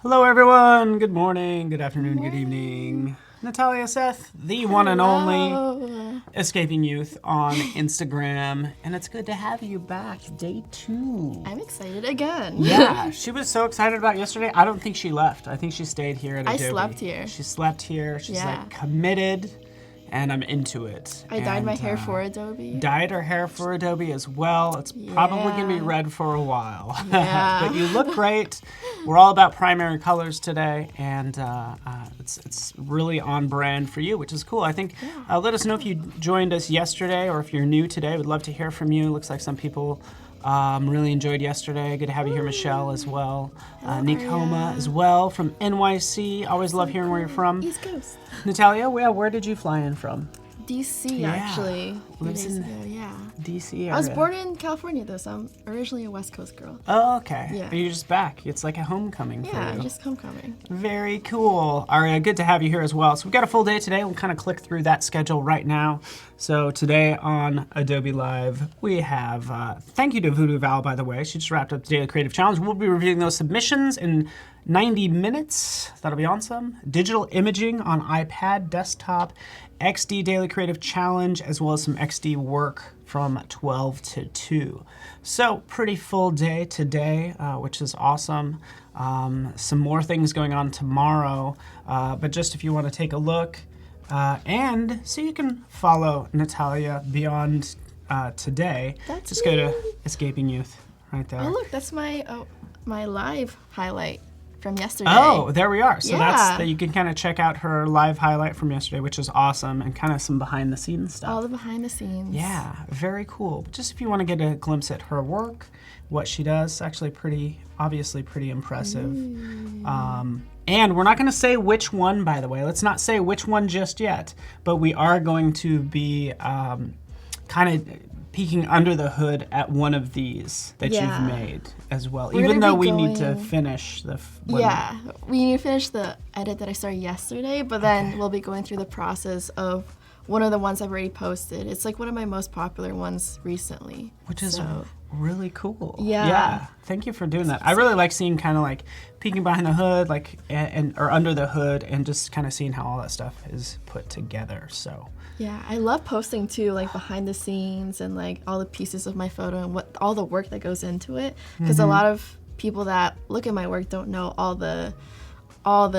Hello, everyone. Good morning, good afternoon, good evening. Natalia Seth, the one and only Escaping Youth on Instagram. And it's good to have you back. Day 2. I'm excited again. Yeah, she was so excited about yesterday. I don't think she left. I think she stayed here at Adobe. I slept here. She slept here. She's like committed. And I'm into it. I dyed my hair for Adobe. Dyed her hair for Adobe as well. It's probably going to be red for a while. Yeah. But you look great. We're all about primary colors today, and it's really on brand for you, which is cool. I think let us know if you joined us yesterday or if you're new today. We'd love to hear from you. Looks like some people really enjoyed yesterday. Good to have you here, Michelle, as well. Nikoma as well from NYC. Always love hearing where you're from. East Coast. Natalia, where did you fly in from? DC, actually. Lives in DC area. I was born in California, though, so I'm originally a West Coast girl. Oh, okay. Yeah. But you're just back. It's like a homecoming for you. Yeah, just homecoming. Very cool. All right, good to have you here as well. So we've got a full day today. We'll kind of click through that schedule right now. So today on Adobe Live, we have, thank you to Voodoo Val, by the way. She just wrapped up the Daily Creative Challenge. We'll be reviewing those submissions in 90 minutes. That'll be awesome. Digital imaging on iPad, desktop, XD Daily Creative Challenge, as well as some XD work from 12 to 2. So pretty full day today, which is awesome. Some more things going on tomorrow, but just if you want to take a look, and so you can follow Natalia beyond today, just go to Escaping Youth right there. Oh, look, that's my live highlight from yesterday. Oh, there we are. So that's that you can kind of check out her live highlight from yesterday, which is awesome, and kind of some behind the scenes stuff. All the behind the scenes. Yeah, very cool. But just if you want to get a glimpse at her work, what she does, actually obviously pretty impressive. And we're not going to say which one, by the way. Let's not say which one just yet, but we are going to be kind of peeking under the hood at one of these that you've made as well, even though we need to finish the we need to finish the edit that I started yesterday, but then we'll be going through the process of one of the ones I've already posted. It's like one of my most popular ones recently, which is really cool. Yeah, thank you for doing that. I really like seeing kind of like peeking behind the hood, like or under the hood, and just kind of seeing how all that stuff is put together. So yeah, I love posting too, like behind the scenes and like all the pieces of my photo and all the work that goes into it, because a lot of people that look at my work don't know all the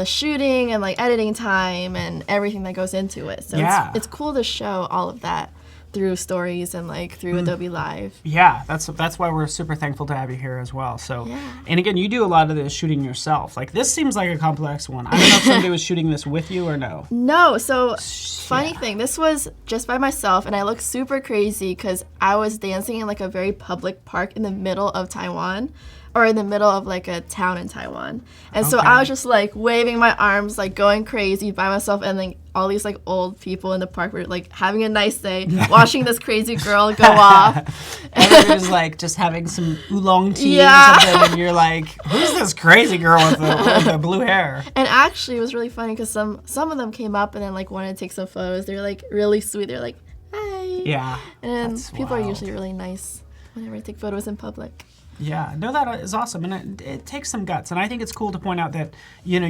shooting and like editing time and everything that goes into it. So it's cool to show all of that through stories and like through Adobe Live. Yeah, that's why we're super thankful to have you here as well. So, and again, you do a lot of the shooting yourself. Like this seems like a complex one. I don't know if somebody was shooting this with you or no. No, so funny thing, this was just by myself, and I looked super crazy because I was dancing in like a very public park in the middle of Taiwan, or in the middle of like a town in Taiwan. And so I was just like waving my arms, like going crazy by myself, and then all these like old people in the park were like having a nice day, watching this crazy girl go off. Everybody's like just having some oolong tea or something, and you're like, who's this crazy girl with the blue hair? And actually it was really funny because some of them came up and then like wanted to take some photos. They're like really sweet. They're like, hi. Yeah. And people are usually really nice whenever I take photos in public. Yeah, no, that is awesome, and it takes some guts. And I think it's cool to point out that you're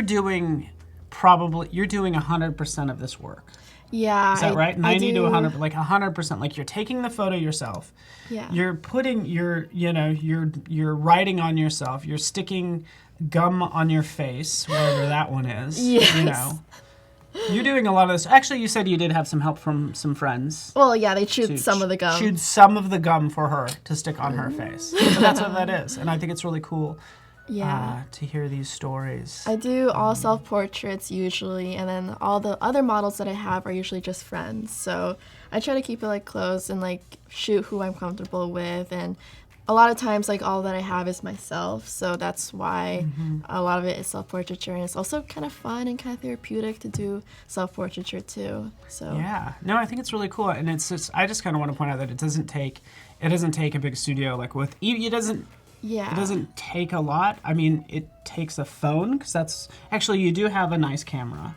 doing 100% of this work. Yeah, is that right? 90 to 100, like 100%. Like you're taking the photo yourself. Yeah. You're putting you're writing on yourself. You're sticking gum on your face, wherever that one is. Yes. You know. You're doing a lot of this. Actually, you said you did have some help from some friends. Well, yeah, they chewed some of the gum. Chewed some of the gum for her to stick on her face. So that's what that is. And I think it's really cool to hear these stories. I do all self-portraits usually, and then all the other models that I have are usually just friends. So I try to keep it like close and like shoot who I'm comfortable with, and a lot of times, like, all that I have is myself, so that's why a lot of it is self-portraiture, and it's also kind of fun and kind of therapeutic to do self-portraiture, too, so. Yeah. No, I think it's really cool, and it's just, I just kind of want to point out that it doesn't take a big studio, like, it doesn't take a lot. I mean, it takes a phone, because that's, actually, you do have a nice camera,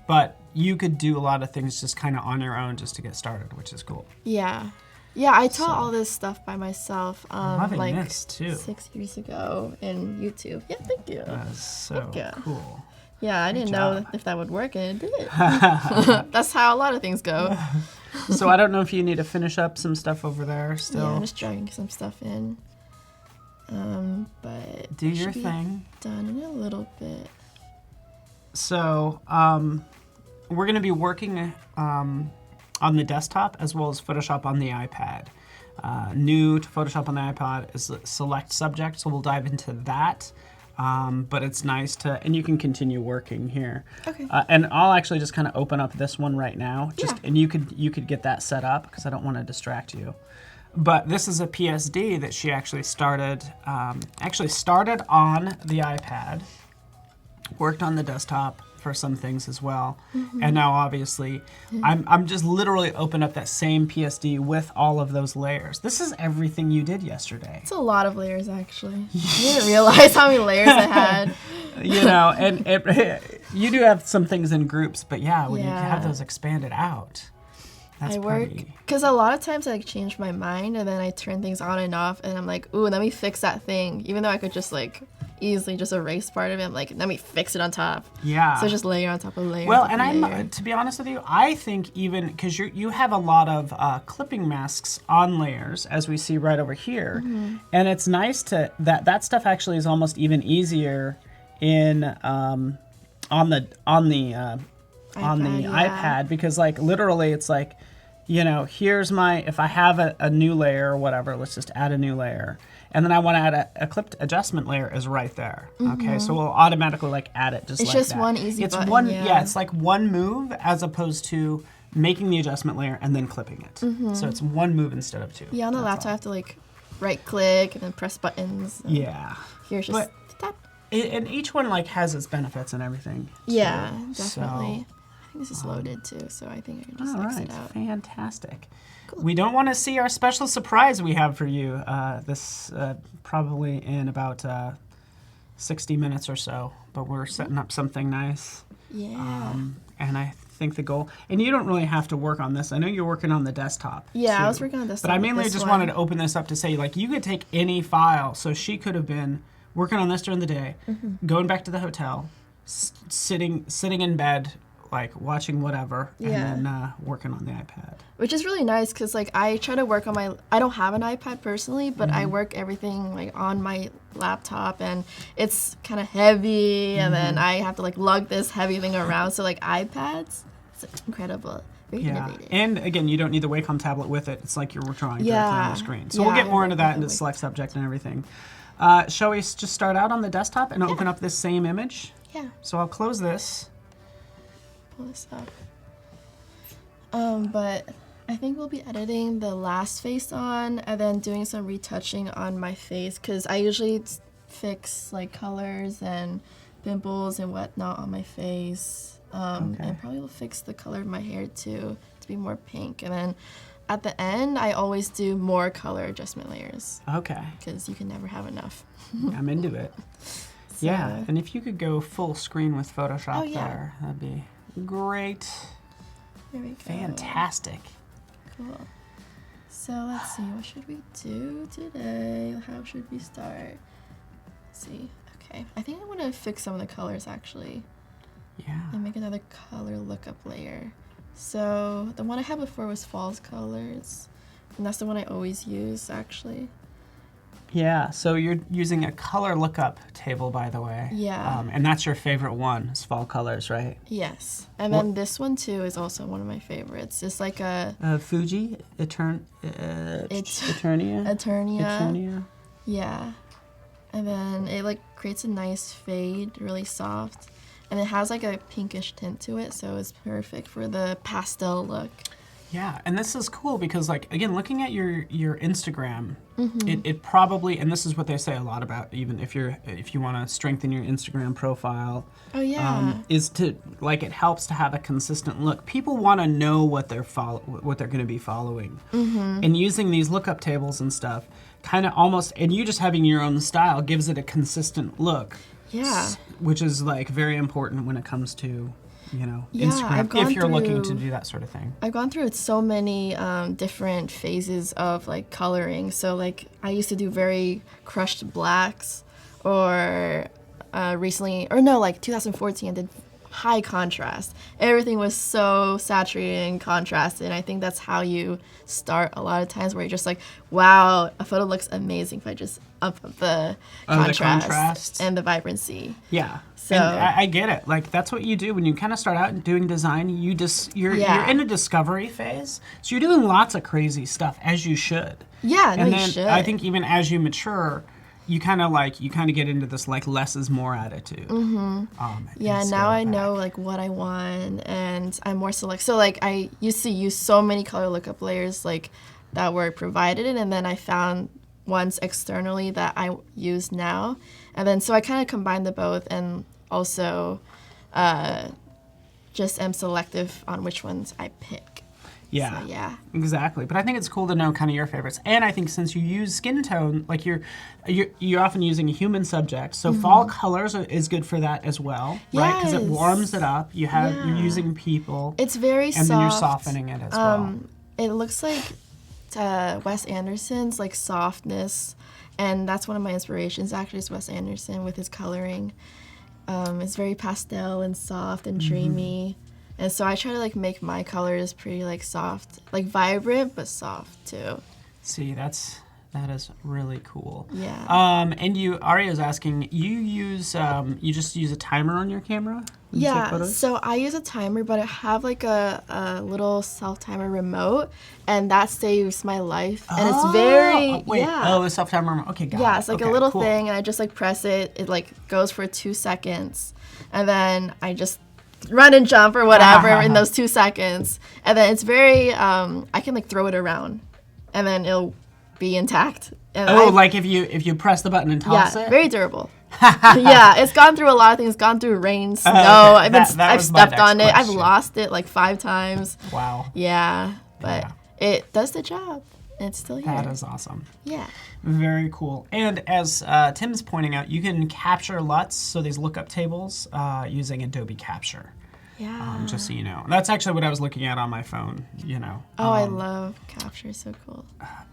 but you could do a lot of things just kind of on your own just to get started, which is cool. Yeah. Yeah, I taught all this stuff by myself. Loving like this too. 6 years ago in YouTube. Yeah, thank you. That's so cool. Yeah, I didn't job. know if that would work, and it did. That's how a lot of things go. So I don't know if you need to finish up some stuff over there still. Yeah, I'm just dragging some stuff in. But do it your should be thing. done in a little bit. So we're going to be working on the desktop as well as Photoshop on the iPad. New to Photoshop on the iPad is select subject, so we'll dive into that. But it's nice to, and you can continue working here. Okay. And I'll actually just kind of open up this one right now, Yeah. and you could get that set up because I don't want to distract you. But this is a PSD that she actually started on the iPad, worked on the desktop for some things as well, and now obviously I'm just literally opened up that same PSD with all of those layers. This is everything you did yesterday. It's a lot of layers, actually. I didn't realize how many layers I had. You know, and you do have some things in groups, but yeah, when you Yeah. have those expanded out, that's I work pretty. because a lot of times I change my mind and then I turn things on and off, and I'm like, ooh, let me fix that thing, even though I could just like easily just erase part of it. I'm like, let me fix it on top. Yeah. So just layer on top of layer. Well, on top and of layer. to be honest with you, I think even because you have a lot of clipping masks on layers, as we see right over here, and it's nice to that stuff actually is almost even easier in on the yeah. iPad, because like literally it's like, you know, here's my, if I have a new layer or whatever, let's just add a new layer. And then I want to add a clipped adjustment layer is right there. Okay, so we'll automatically like add it just It's like just that. one easy It's button, one, yeah. it's like one move as opposed to making the adjustment layer and then clipping it. So it's one move instead of two. Yeah, on the That's laptop I have to like right click and then press buttons. all. Yeah. Here's just But- tap. And each one like has its benefits and everything. Yeah, too. definitely. I think this is loaded too, so I think I can just All exit right, out. fantastic. We don't want to see our special surprise we have for you. This probably in about 60 minutes or so, but we're setting up something nice. Yeah. And I think the goal, and you don't really have to work on this. I know you're working on the desktop. Yeah, I too. was working on desktop But I with mainly this just one. wanted to open this up to say, like, you could take any file. So she could have been working on this during the day, going back to the hotel, sitting in bed, like watching whatever, Yeah. and then working on the iPad. Which is really nice because like I try to work on I don't have an iPad personally, but I work everything like on my laptop, and it's kind of heavy, and then I have to like lug this heavy thing around. So like iPads, it's incredible. Very Yeah, innovative. and again, you don't need the Wacom tablet with it. It's like you're drawing directly Yeah. on the screen. So we'll Yeah, get more I into like that, the into Wacom select subject and everything. Shall we just start out on the desktop and open up this same image? Yeah, So I'll close this. pull this up. But I think we'll be editing the last face on and then doing some retouching on my face because I usually fix like colors and pimples and whatnot on my face. Okay. And probably will fix the color of my hair too to be more pink. And then at the end, I always do more color adjustment layers Okay, because you can never have enough. I'm into it. So, Yeah, and if you could go full screen with Photoshop Oh, yeah. there, that'd be great. There we go. Fantastic. Cool. So let's see, what should we do today? How should we start? Let's see. Okay, I think I want to fix some of the colors actually Yeah. and make another color lookup layer. So the one I had before was false colors, and that's the one I always use actually. Yeah, so you're using a color lookup table, by the way. Yeah. And that's your favorite one, is fall colors, right? Yes, and What- then this one too is also one of my favorites. It's like a Fuji, Eternia? Eternia. Yeah. And then it like creates a nice fade, really soft. And it has like a pinkish tint to it, so it's perfect for the pastel look. Yeah, and this is cool because, like, again, looking at your Instagram, it probably, and this is what they say a lot about, even if you want to strengthen your Instagram profile, Oh yeah. is to, like, it helps to have a consistent look. People want to know what they're going to be following, and using these lookup tables and stuff, kind of almost, and you just having your own style gives it a consistent look. Yeah. Which is like very important when it comes to you know, Yeah, I've Instagram, gone if you're looking to through- do that sort of thing. I've gone through so many different phases of like coloring. So like I used to do very crushed blacks, or recently, or no, like 2014 I did high contrast. Everything was so saturated and contrasted. And I think that's how you start a lot of times, where you're just like, wow, a photo looks amazing if I just up the contrast and the vibrancy. Yeah. So- And I get it. Like, that's what you do when you kind of start out doing design. You're in a discovery phase, so you're doing lots of crazy stuff, as you should. Yeah, no, And you then should. I think even as you mature, you kind of get into this like less is more attitude. Yeah, and now scale I it know back. like what I want, and I'm more select. So like I used to use so many color lookup layers like that were provided, and then I found ones externally that I use now, and then so I kind of combine the both, and also just am selective on which ones I pick. Yeah. So, yeah. Exactly. But I think it's cool to know kind of your favorites. And I think since you use skin tone, like you're often using a human subject, so fall colors is good for that as well, right? Because it Yes. warms it up. You're Yeah. using people, It's very soft. and then you're softening it as well. It looks like Wes Anderson's like softness, and that's one of my inspirations. Actually, is Wes Anderson with his coloring. It's very pastel and soft and dreamy, and so I try to like make my colors pretty like soft, like vibrant but soft too. See, that is really cool. Yeah. And Aria's asking, you just use a timer on your camera? when you take Yeah, photos? so I use a timer, but I have like a little self-timer remote, and that saves my life. And it's very, the self-timer remote. Okay, got it. yeah, it's like Okay, a little cool. thing, and I just like press it. It like goes for 2 seconds, and then I just run and jump or whatever in those 2 seconds. And then it's very, I can like throw it around, and then it'll be intact. And Like if you press the button and toss yeah, it? very durable. Yeah, it's gone through a lot of things. Gone through rain, snow. okay. I've That I've was my stepped next on it. I've question. lost it like 5 times. Wow. Yeah, but Yeah. it does the job. It's still here. That is awesome. Yeah. Very cool. And as Tim's pointing out, you can capture LUTs, so these lookup tables, using Adobe Capture. Yeah. Just so you know. That's actually what I was looking at on my phone, you know. Oh, I love Capture. So cool.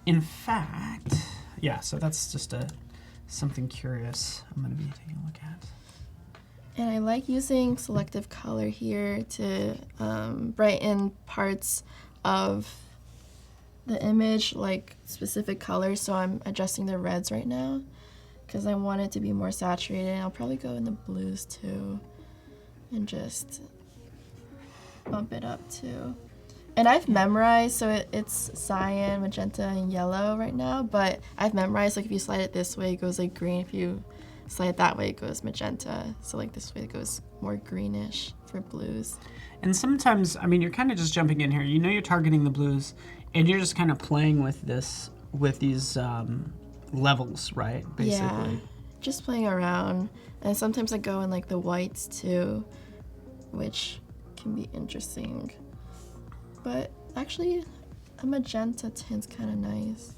In fact, yeah, so that's just something curious I'm going to be taking a look at. And I like using selective color here to brighten parts of the image, like specific colors. So I'm adjusting the reds right now because I want it to be more saturated. I'll probably go in the blues too and just bump it up too. And I've memorized, so it's cyan, magenta, and yellow right now, but I've memorized, like, if you slide it this way, it goes, like, green. If you slide it that way, it goes magenta. So, like, this way, it goes more greenish for blues. And sometimes, I mean, you're kind of just jumping in here. You know you're targeting the blues, and you're just kind of playing with these levels, right? Basically. Yeah, just playing around. And sometimes I go in, like, the whites, too, which can be interesting. But actually, a magenta tint's kind of nice.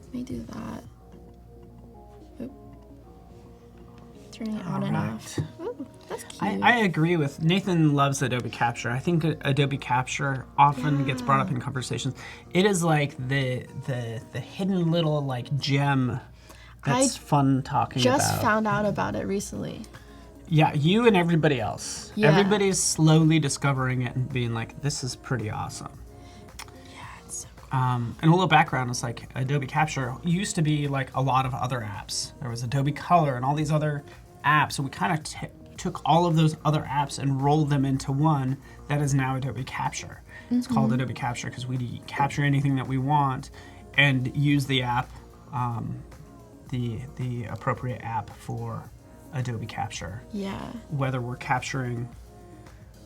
Let me do that. Oop. Turning it on and off. Ooh, that's cute. I agree with Nathan loves Adobe Capture. I think Adobe Capture often gets brought up in conversations. It is like the hidden little like gem that's fun talking about. Just found out about it recently. Yeah, you and everybody else. Yeah. Everybody's slowly discovering it and being like, this is pretty awesome. Yeah, it's so cool. And a little background is like Adobe Capture used to be like a lot of other apps. There was Adobe Color and all these other apps. So we kind of took all of those other apps and rolled them into one that is now Adobe Capture. It's called Adobe Capture because we capture anything that we want and use the app, the appropriate app for Adobe Capture. Yeah. Whether we're capturing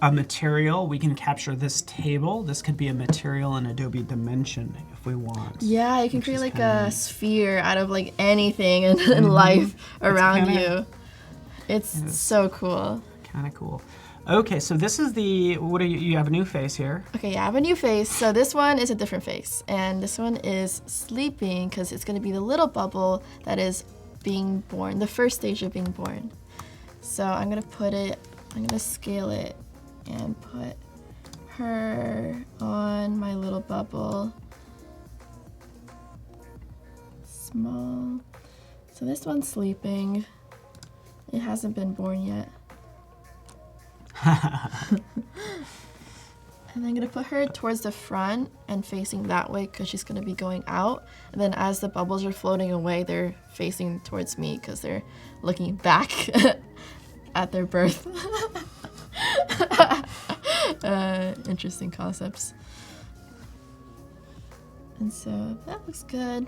a material, we can capture this table. This could be a material in Adobe Dimension if we want. Yeah, you can create is like kinda a sphere out of like anything in life around kinda- you. It's so cool. Kind of cool. Okay, so this is you have a new face here. Okay, yeah, I have a new face. So this one is a different face. And this one is sleeping because it's going to be the little bubble that is being born, the first stage of being born. So I'm going to put it I'm gonna scale it and put her on my little bubble. Small. So this one's sleeping. It hasn't been born yet. And I'm gonna put her towards the front and facing that way because she's gonna be going out. And then as the bubbles are floating away, they're facing towards me because they're looking back at their birth. Interesting concepts. And so that looks good.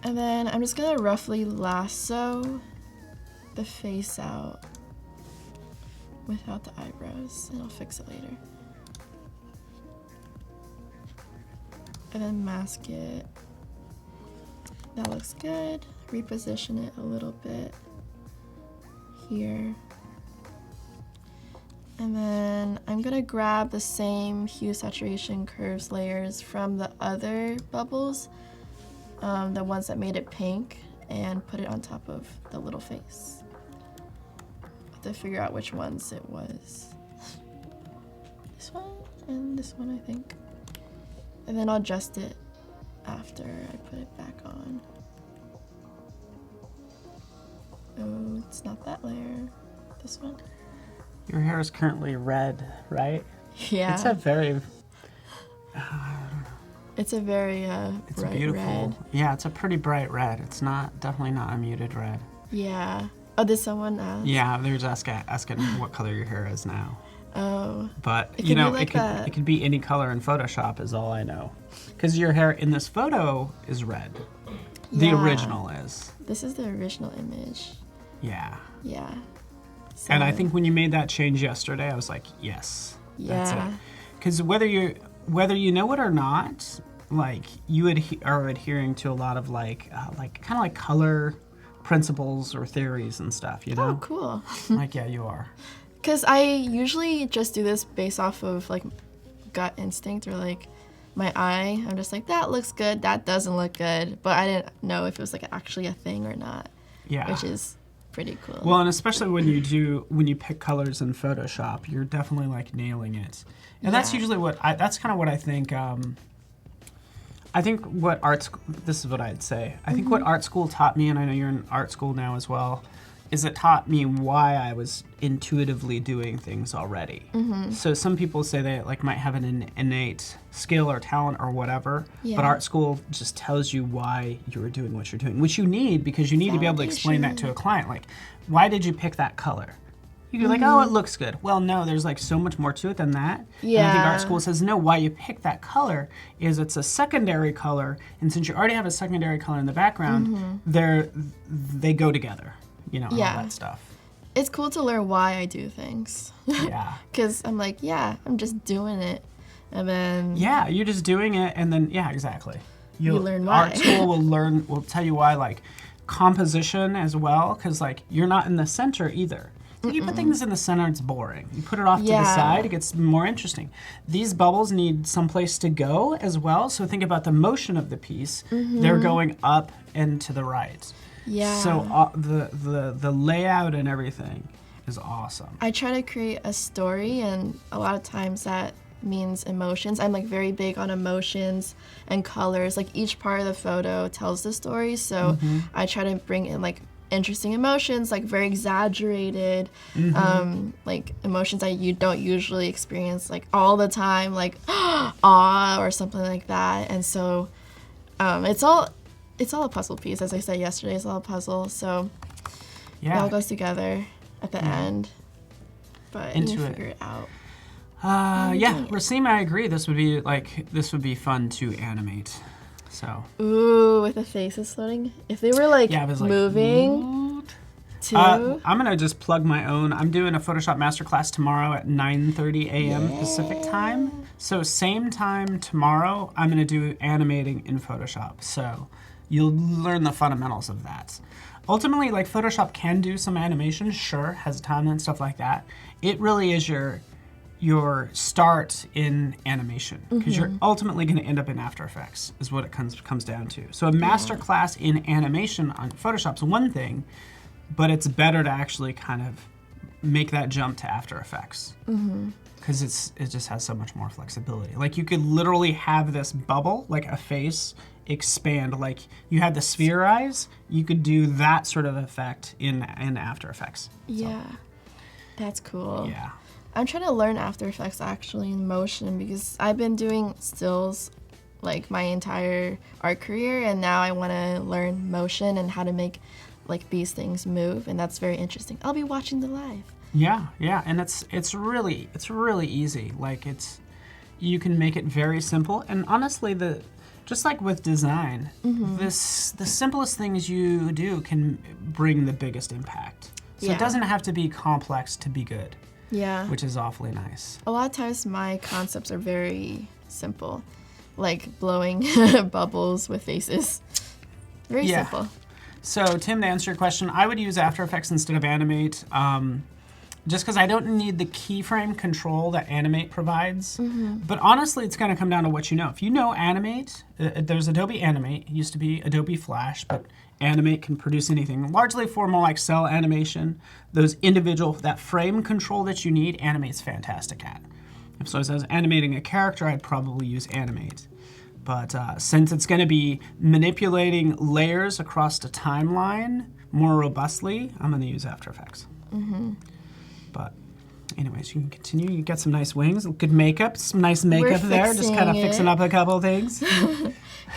And then I'm just gonna roughly lasso the face out without the eyebrows, and I'll fix it later. And then mask it. That looks good. Reposition it a little bit here. And then I'm gonna grab the same hue, saturation, curves layers from the other bubbles, the ones that made it pink, and put it on top of the little face. To figure out which ones it was. This one and this one, I think. And then I'll adjust it after I put it back on. Oh, it's not that layer. This one. Your hair is currently red, right? Yeah. It's a very It's a very it's bright beautiful. red. Yeah, it's a pretty bright red. It's definitely not a muted red. Yeah. Oh, did someone ask? Yeah, they're just asking what color your hair is now. Oh. But It you could be know, like it could be any color in Photoshop is all I know. Because your hair in this photo is red. The Yeah. original is. This is the original image. Yeah. Yeah. So, And I think when you made that change yesterday, I was like, yes, that's yeah. it. Because whether you know it or not, like you are adhering to a lot of like kind of like color principles or theories and stuff, you know? Oh, cool. Like, yeah, you are. Because I usually just do this based off of like gut instinct or like my eye. I'm just like, that looks good, that doesn't look good. But I didn't know if it was like actually a thing or not, Yeah. which is pretty cool. Well, and especially when you pick colors in Photoshop, you're definitely like nailing it. And that's Yeah. usually that's kind of what I think. I think what this is what I'd say. I think what art school taught me, and I know you're in art school now as well, is it taught me why I was intuitively doing things already. So some people say they like might have an innate skill or talent or whatever, Yeah. but art school just tells you why you're doing what you're doing, which you need because you need to be able to explain that to a client. Like, why did you pick that color? You'd be like, oh, it looks good. Well, no, there's like so much more to it than that. And I think Yeah. art school says, no, why you pick that color is it's a secondary color. And since you already have a secondary color in the background, they go together, you know, and Yeah. all that stuff. It's cool to learn why I do things. Yeah. Because I'm like, yeah, I'm just doing it. And then, Yeah, you're just doing it. And then, yeah, exactly. You learn why. Art school will tell you why, like composition as well, because like you're not in the center either. Like, you put things in the center, it's boring. You put it off to the Yeah. side, it gets more interesting. These bubbles need someplace to go as well. So think about the motion of the piece. They're going up and to the right. yeah. So the layout and everything is awesome. I try to create a story, and a lot of times that means emotions. I'm like very big on emotions and colors. Like each part of the photo tells the story, so I try to bring in like interesting emotions, like very exaggerated, like emotions that you don't usually experience like all the time, like awe or something like that. And so it's all a puzzle piece, as I said yesterday. It's all a puzzle, so it all Yeah. goes together at the end. But you Into can it. figure it out. Yeah, doing it. Rasim, I agree. This would be fun to animate. So Ooh, with the faces floating. If they were like yeah, I was like moving "What?" too. I'm gonna just plug my own. I'm doing a Photoshop masterclass tomorrow at 9:30 a.m. Pacific time. So same time tomorrow, I'm gonna do animating in Photoshop. So you'll learn the fundamentals of that. Ultimately, like Photoshop can do some animation, sure, has time and stuff like that. It really is your start in animation because you're ultimately going to end up in After Effects is what it comes down to. So a master class in animation on Photoshop's one thing, but it's better to actually kind of make that jump to After Effects. Because it just has so much more flexibility. Like you could literally have this bubble, like a face, expand. Like you had the sphere eyes, you could do that sort of effect in After Effects. Yeah, that's cool. Yeah. I'm trying to learn After Effects actually in motion because I've been doing stills like my entire art career, and now I want to learn motion and how to make like these things move, and that's very interesting. I'll be watching the live. Yeah, and it's really easy. Like you can make it very simple, and honestly, just like with design, the simplest things you do can bring the biggest impact. So it doesn't have to be complex to be good. Yeah, which is awfully nice. A lot of times my concepts are very simple, like blowing bubbles with faces. Very simple. So Tim, to answer your question, I would use After Effects instead of Animate, just because I don't need the keyframe control that Animate provides. But honestly, it's going to come down to what you know. If you know Animate, there's Adobe Animate. It used to be Adobe Flash, but Animate can produce anything. Largely for more like cell animation, that frame control that you need, Animate's fantastic at. So as I was animating a character, I'd probably use Animate. But since it's going to be manipulating layers across the timeline more robustly, I'm going to use After Effects. But anyways, you can continue. You get some nice wings, good makeup, some nice makeup there. Just kind of fixing up a couple of things.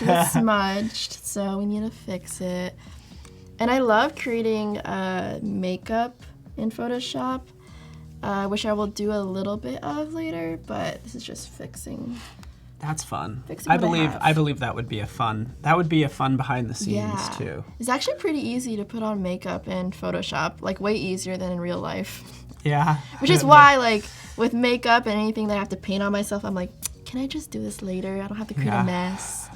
It's smudged, so we need to fix it. And I love creating makeup in Photoshop, which I will do a little bit of later, but this is just fixing. That's fun. I believe that would be a fun behind the scenes too. It's actually pretty easy to put on makeup in Photoshop, like way easier than in real life. Yeah. Which is why, like, with makeup and anything that I have to paint on myself, I'm like, can I just do this later? I don't have to create a mess.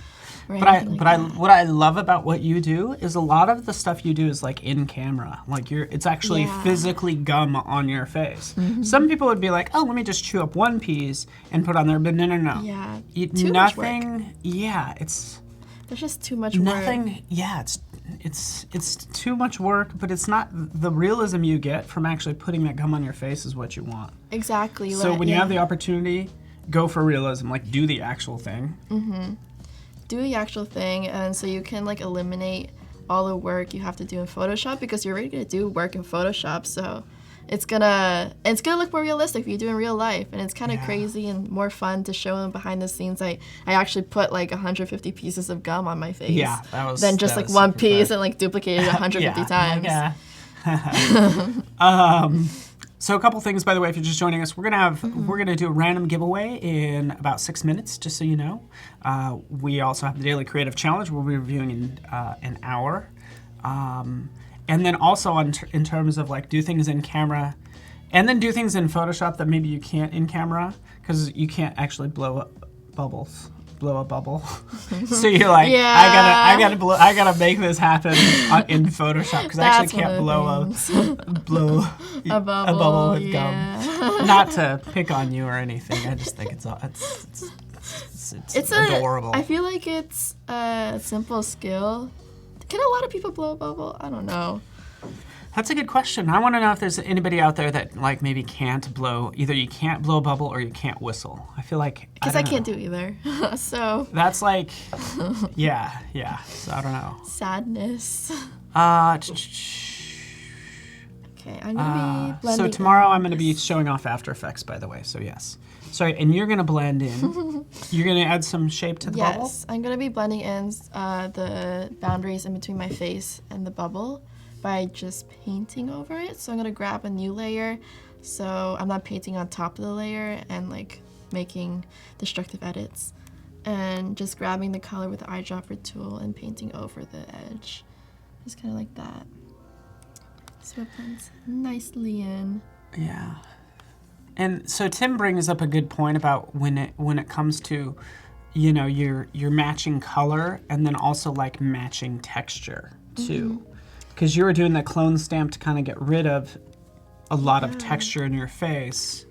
What I love about what you do is a lot of the stuff you do is like in camera. Like it's actually physically gum on your face. Some people would be like, oh, let me just chew up one piece and put on there, but no. Yeah. Too much work. Yeah, there's just too much work. Yeah, it's too much work, but it's not the realism you get from actually putting that gum on your face is what you want. Exactly. So when you have the opportunity, go for realism, like do the actual thing. Do the actual thing, and so you can like eliminate all the work you have to do in Photoshop because you're already gonna do work in Photoshop, so it's gonna look more realistic if you do in real life, and it's kind of crazy and more fun to show them behind the scenes. I actually put like 150 pieces of gum on my face. Yeah, than just like one piece and like duplicated 150 times. So a couple things, by the way, if you're just joining us, we're gonna do a random giveaway in about 6 minutes, just so you know. We also have the Daily Creative Challenge. We'll be reviewing in an hour, and then also in terms of like do things in camera, and then do things in Photoshop that maybe you can't in camera because you can't actually blow a bubble. So you're like, I gotta make this happen in Photoshop because I actually can't blow a bubble with gum. Not to pick on you or anything. I just think it's adorable. I feel like it's a simple skill. Can a lot of people blow a bubble? I don't know. That's a good question. I want to know if there's anybody out there that like maybe can't blow. Either you can't blow a bubble or you can't whistle. I feel like because I can't do either. So that's like, yeah. So I don't know. Sadness. Okay, I'm gonna be blending. So tomorrow I'm gonna be showing off After Effects, by the way. So yes. Sorry, and you're gonna blend in. You're gonna add some shape to the bubble. Yes, I'm gonna be blending in the boundaries in between my face and the bubble by just painting over it. So I'm gonna grab a new layer so I'm not painting on top of the layer and like making destructive edits, and just grabbing the color with the eyedropper tool and painting over the edge, just kind of like that, so it blends nicely in. Yeah. And so Tim brings up a good point about when it comes to, you know, you're matching color and then also like matching texture too. Because you were doing the clone stamp to kind of get rid of a lot of texture in your face.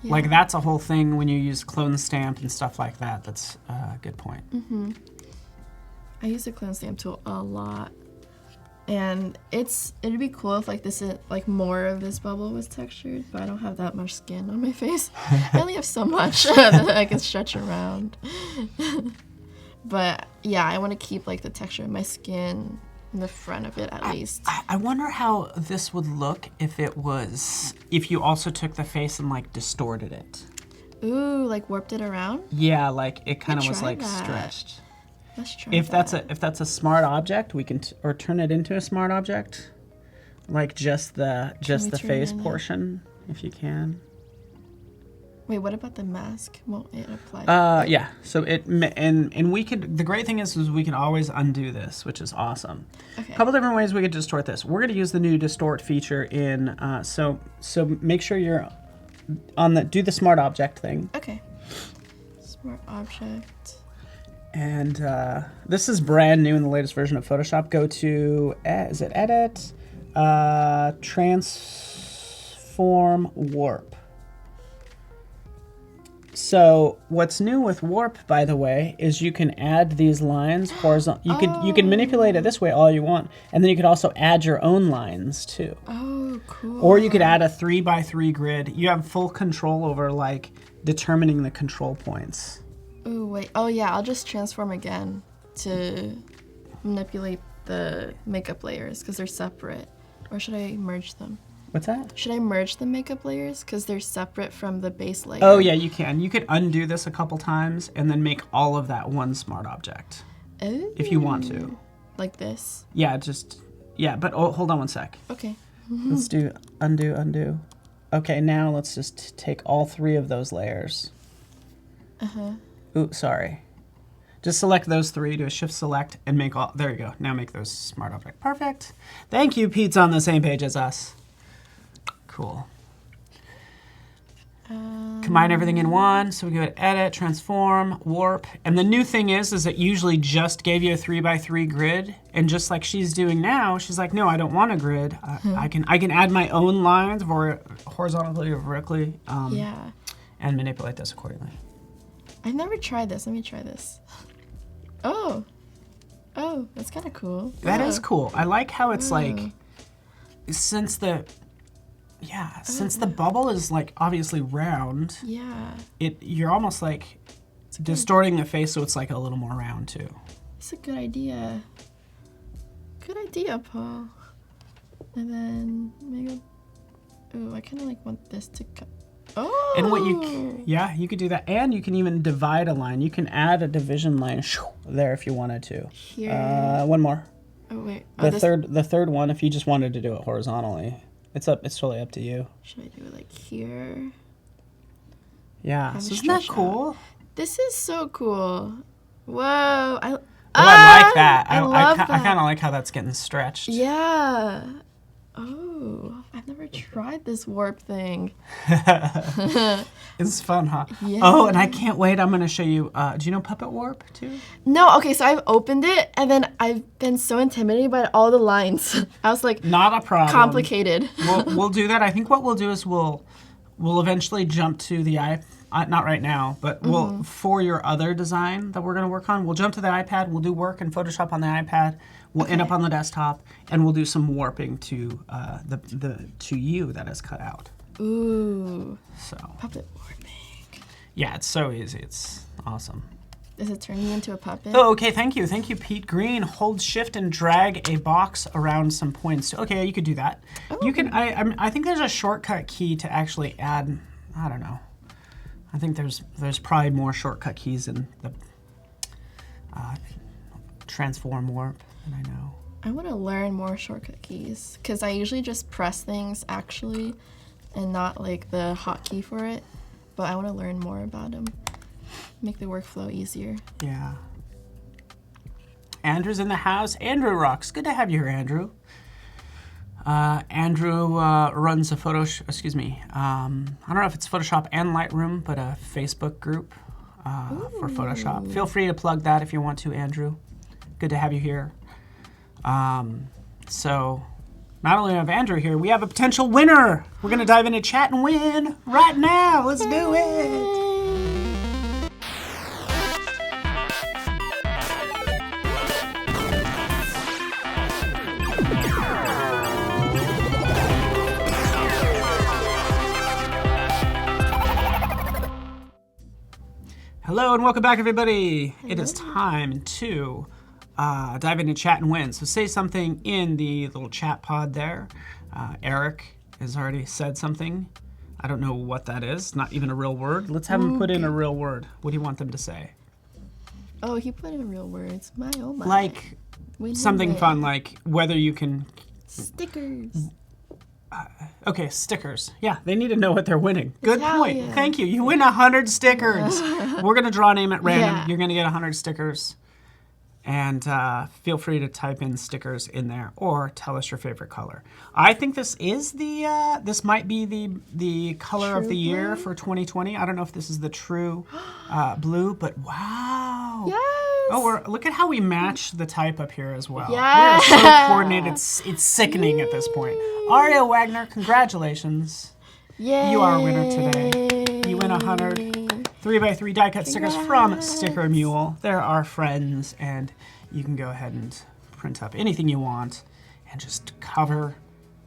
Yeah. Like that's a whole thing when you use clone stamp and stuff like that. That's a good point. I use the clone stamp tool a lot. And it'd be cool if like this is like more of this bubble was textured, but I don't have that much skin on my face. I only have so much that I can stretch around. But yeah, I want to keep like the texture of my skin in the front of it at least. I wonder how this would look if you also took the face and like distorted it. Ooh, like warped it around? Yeah, like it kind of Let's was try like that. stretched. Let's try If that. that's a smart object, we can or turn it into a smart object, like just the turn face it in? portion, if you can. Wait, what about the mask? Won't it apply? Yeah. So and we could. The great thing is we can always undo this, which is awesome. Okay. A couple different ways we could distort this. We're going to use the new distort feature in. So make sure you're on do the smart object thing. Okay. Smart object. And this is brand new in the latest version of Photoshop. Go to, is it Edit? Transform Warp. So what's new with Warp, by the way, is you can add these lines horizontal. You can manipulate it this way all you want, and then you could also add your own lines too. Oh, cool. Or you could add a 3x3 grid. You have full control over like determining the control points. Ooh, wait. Oh, yeah, I'll just transform again to manipulate the makeup layers because they're separate. Or should I merge them? What's that? Should I merge the makeup layers because they're separate from the base layer? Oh, yeah, you can. You could undo this a couple times and then make all of that one smart object. Ooh. If you want to. Like this? Yeah, but hold on one sec. Okay. Let's do undo. Okay, now let's just take all three of those layers. Uh-huh. Oops, sorry. Just select those three, do a shift select, and make all, there you go. Now make those smart object. Perfect. Thank you, Pete's on the same page as us. Cool. Combine everything in one, so we go to Edit, Transform, Warp. And the new thing is it usually just gave you a 3x3 grid, and just like she's doing now, she's like, no, I don't want a grid. I can add my own lines horizontally or vertically, Yeah. and manipulate this accordingly. I've never tried this. Let me try this. Oh, that's kind of cool. That is cool. I like how it's like, Oh. since the bubble is like obviously round, Yeah. you're almost like distorting the face so it's like a little more round too. It's a good idea. Good idea, Paul. And then maybe. Ooh, I kind of like want this to cut. Oh. And you could do that, and you can even divide a line. You can add a division line there if you wanted to. Here. One more. Oh wait. The third one, if you just wanted to do it horizontally, it's totally up to you. Should I do it like here? Yeah. So isn't that stretch cool? This is so cool. Whoa. I like that. I love I that. kind of like how that's getting stretched. Yeah. Oh, I've never tried this warp thing. It's fun, huh? Yeah. Oh, and I can't wait. I'm going to show you. Do you know Puppet Warp too? No, okay, so I've opened it and then I've been so intimidated by all the lines. I was like, Not a problem. complicated. We'll do that. I think what we'll do is we'll eventually jump to the not right now, but we'll for your other design that we're going to work on, we'll jump to the iPad. We'll do work in Photoshop on the iPad. We'll end up on the desktop, and we'll do some warping to to you that is cut out. Ooh, So puppet warping. yeah, it's so easy. It's awesome. Does it turn me into a puppet? Oh, okay, thank you, Pete Green. Hold Shift and drag a box around some points. Okay, you could do that. You can. I think there's a shortcut key to actually add. I don't know. I think there's probably more shortcut keys in the transform warp than I know. I want to learn more shortcut keys because I usually just press things actually and not like the hotkey for it. But I want to learn more about them. Make the workflow easier. Yeah. Andrew's in the house. Andrew rocks. Good to have you here, Andrew. Andrew runs a I don't know if it's Photoshop and Lightroom, but a Facebook group for Photoshop. Feel free to plug that if you want to, Andrew. Good to have you here. So not only have Andrew here, we have a potential winner. We're going to dive into chat and win right now. Let's do it. Hello and welcome back, everybody. It is time to dive into chat and win. So say something in the little chat pod there. Eric has already said something. I don't know what that is. Not even a real word. Let's have him put in a real word. What do you want them to say? Oh, he put in real words. My oh my. Like something fun, like whether you can... Stickers. Okay, stickers. Yeah, they need to know what they're winning. Good Natalia. point. Thank you. You win 100 stickers. We're going to draw a name at random. Yeah. You're going to get 100 stickers. And feel free to type in stickers in there or tell us your favorite color. I think this is this might be the color of the year for 2020. I don't know if this is the true blue, but wow. Yes. Oh, look at how we match the type up here as well. Yes. We are so coordinated. It's sickening at this point. Aria Wagner, congratulations. Yay. You are a winner today. You win 100 3x3 die cut stickers from Sticker Mule. They're our friends, and you can go ahead and print up anything you want and just cover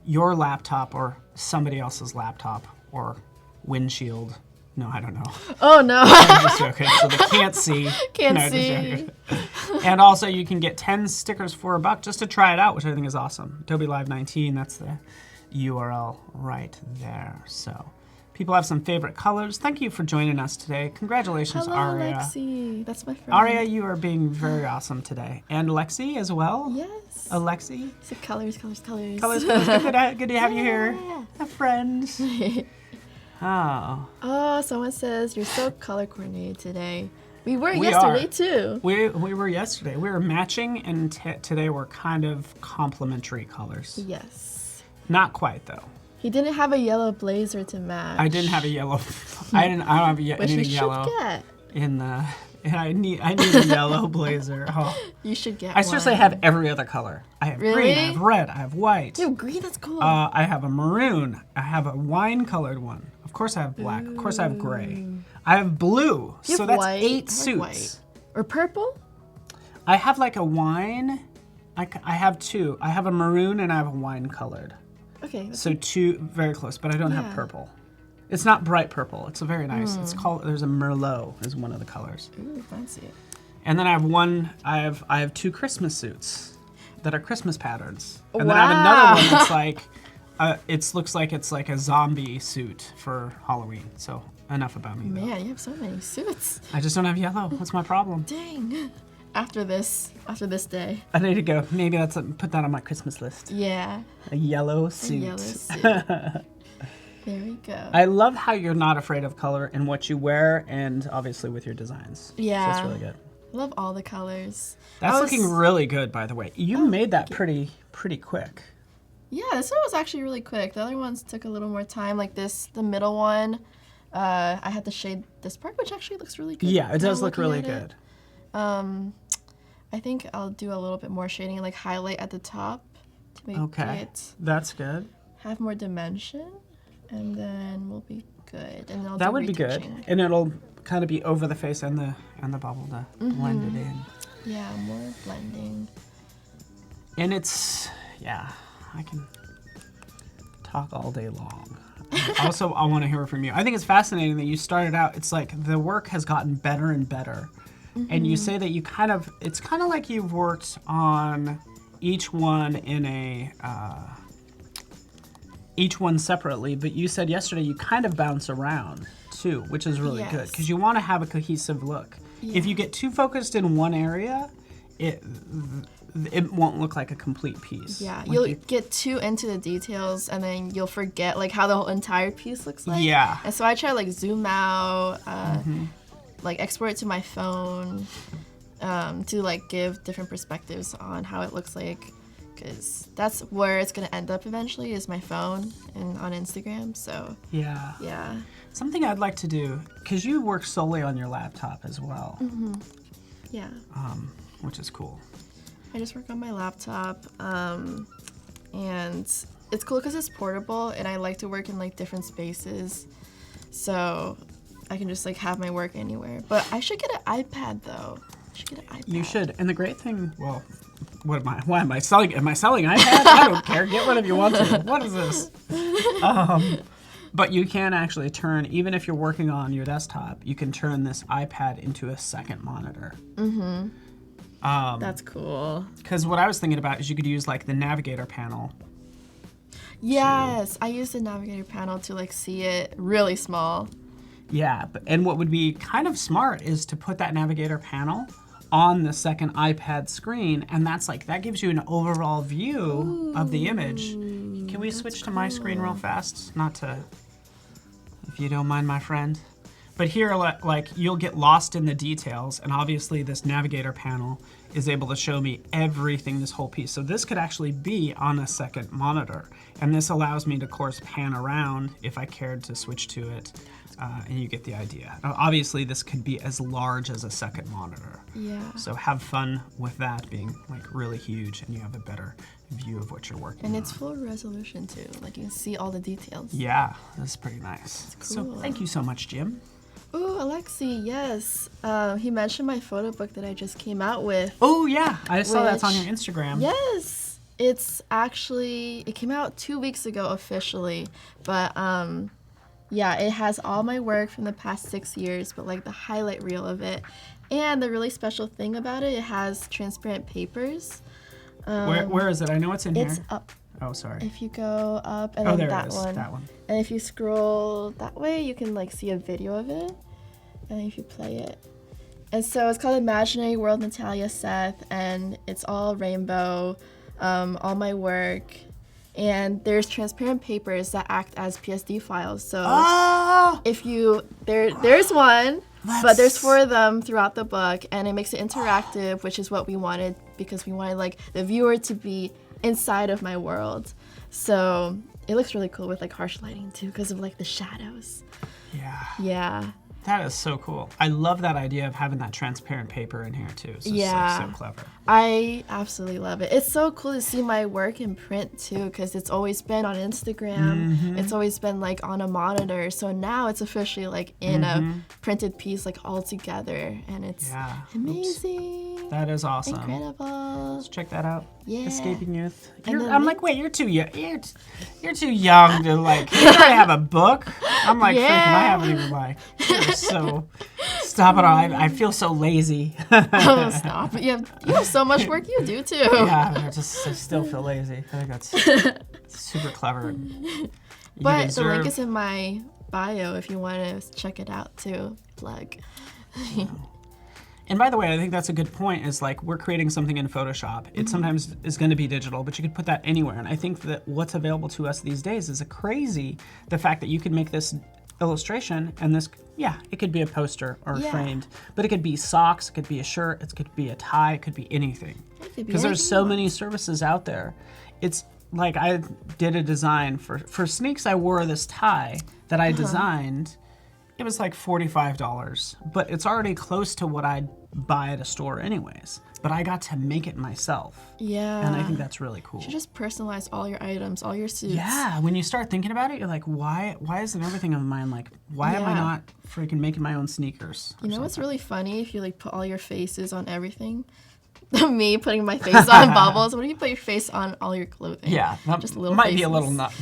your laptop or somebody else's laptop or windshield. No, I don't know. Oh no. I'm just joking. So they can't see. Can't No, just see. joking. And also, you can get 10 stickers for $1 just to try it out, which I think is awesome. Adobe Live 19. That's the URL right there. So, people have some favorite colors. Thank you for joining us today. Congratulations, Hello, Aria. Lexi. That's my friend. Aria, you are being very awesome today. And Lexi as well. Yes. Alexi. So colors. Colors. Good to have you here. A friend. Oh. Oh, someone says you're so color coordinated today. We were We yesterday are. too. We were yesterday. We were matching, and today we're kind of complementary colors. Yes. Not quite though. He didn't have a yellow blazer to match. I didn't have a yellow. I don't have Which anything you should yellow get. in the. I need a yellow blazer. Oh. You should get I seriously one. have every other color. I have green. I Really? have red. I have white. Yo, green, that's cool. I have a maroon. I have a wine-colored one. Of course, I have black. Of course, I have gray. I have blue. You So have that's white. 8 I like suits. white. Or purple? I have like a wine. I have 2. I have a maroon and I have a wine-colored. Okay. So 2 very close, but I don't have Yeah. purple. It's not bright purple. It's a very nice. It's called. There's a Merlot is one of the colors. Ooh, fancy. And then I have one. I have 2 Christmas suits that are Christmas patterns. And then I have another one that's like. It looks like it's like a zombie suit for Halloween. So enough about me. Though. Man, you have so many suits. I just don't have yellow. What's my problem? Dang. After this day. I need to go. Maybe put that on my Christmas list. Yeah. A yellow A suit. yellow suit. There we go. I love how you're not afraid of color in what you wear, and obviously with your designs. Yeah. So it's really good. I love all the colors. That's looking really good, by the way. You made that pretty quick. Yeah, this one was actually really quick. The other ones took a little more time. Like this, the middle one, I had to shade this part, which actually looks really good. Yeah, it does now look looking really at good. it. I think I'll do a little bit more shading, like highlight at the top to make it That's good. have more dimension, and then we'll be good. And then I'll That do would be good. retouching. And it'll kind of be over the face and the bubble to blend it in. Yeah, more blending. And it's, yeah, I can talk all day long. Also, I want to hear from you. I think it's fascinating that you started out, it's like the work has gotten better and better. And you say that you it's kind of like you've worked on each one each one separately, but you said yesterday you kind of bounce around too, which is really good because you want to have a cohesive look. Yeah. If you get too focused in one area, it won't look like a complete piece. Yeah, Like you'll get too into the details, and then you'll forget like how the whole entire piece looks like. Yeah. And so I try to like zoom out, like export it to my phone, to like give different perspectives on how it looks like, because that's where it's gonna end up eventually is my phone and on Instagram. So yeah. Something I'd like to do, because you work solely on your laptop as well, yeah. which is cool. I just work on my laptop, and it's cool because it's portable, and I like to work in like different spaces, so I can just like have my work anywhere. But I should get an iPad though. I should get an iPad. You should. And the great thing, well, why am I selling? Am I selling iPad? I don't care. Get one if you want to. What is this? But you can actually turn, even if you're working on your desktop, you can turn this iPad into a second monitor. That's cool. Because what I was thinking about is you could use like the navigator panel. Yes, I use the navigator panel to like see it really small. Yeah, and what would be kind of smart is to put that navigator panel on the second iPad screen, and that gives you an overall view of the image. Can we switch to my screen real fast? Not to, if you don't mind, my friend. But here, like, you'll get lost in the details, and obviously this navigator panel is able to show me everything, this whole piece. So this could actually be on a second monitor, and this allows me to, of course, pan around if I cared to switch to it, and you get the idea. Now, obviously, this could be as large as a second monitor. Yeah. So have fun with that being like really huge, and you have a better view of what you're working on. And it's full resolution too. Like you can see all the details. Yeah, that's pretty nice. Cool. So thank you so much, Jim. Ooh, Alexi, yes. He mentioned my photo book that I just came out with. Oh yeah, I saw that's on Which- your Instagram. Yes. It came out 2 weeks ago officially, but yeah, it has all my work from the past 6 years, but like the highlight reel of it. And the really special thing about it, it has transparent papers. Where is it? I know it's in here. It's up. Oh, sorry. If you go up and Oh, then there that it is. one. That one. And if you scroll that way, you can like see a video of it. And if you play it. And so it's called Imaginary World Natalia Seth, and it's all rainbow, all my work. And there's transparent papers that act as PSD files. So Oh! if you, there's one, but there's 4 of them throughout the book, and it makes it interactive, which is what we wanted, because we wanted like the viewer to be inside of my world. So it looks really cool with like harsh lighting too, because of like the shadows. Yeah. Yeah. That is so cool. I love that idea of having that transparent paper in here too. So Yeah. It's like so clever. I absolutely love it. It's so cool to see my work in print too, because it's always been on Instagram. It's always been like on a monitor. So now it's officially like in a printed piece, like all together, and it's Yeah. amazing. That is awesome. Incredible. Let's check that out. Yeah. Escaping Youth. And the I'm like, wait, you're too young. You're too young to like. You already have a book. I'm like, freaking. I haven't even like. So stop it! I feel so lazy. Oh, stop. You have so much work you do too. Yeah, I still feel lazy. I think that's super clever. You But the link deserve- is in my bio if you want to check it out too. Plug. And by the way, I think that's a good point, is like we're creating something in Photoshop. It sometimes is going to be digital, but you could put that anywhere. And I think that what's available to us these days is crazy, the fact that you can make this illustration and this, it could be a poster or framed, but it could be socks, it could be a shirt, it could be a tie, it could be anything. Because there's so many services out there. It's like I did a design for Sneaks. I wore this tie that I designed. It was like $45, but it's already close to what I'd buy at a store anyways. But I got to make it myself. Yeah. And I think that's really cool. You should just personalize all your items, all your suits. Yeah, when you start thinking about it, you're like, why isn't everything of mine like, why am I not freaking making my own sneakers? You know what's really funny? If you like put all your faces on everything. Me putting my face on bubbles. What if you put your face on all your clothing? Yeah, that just little might faces. be a little much.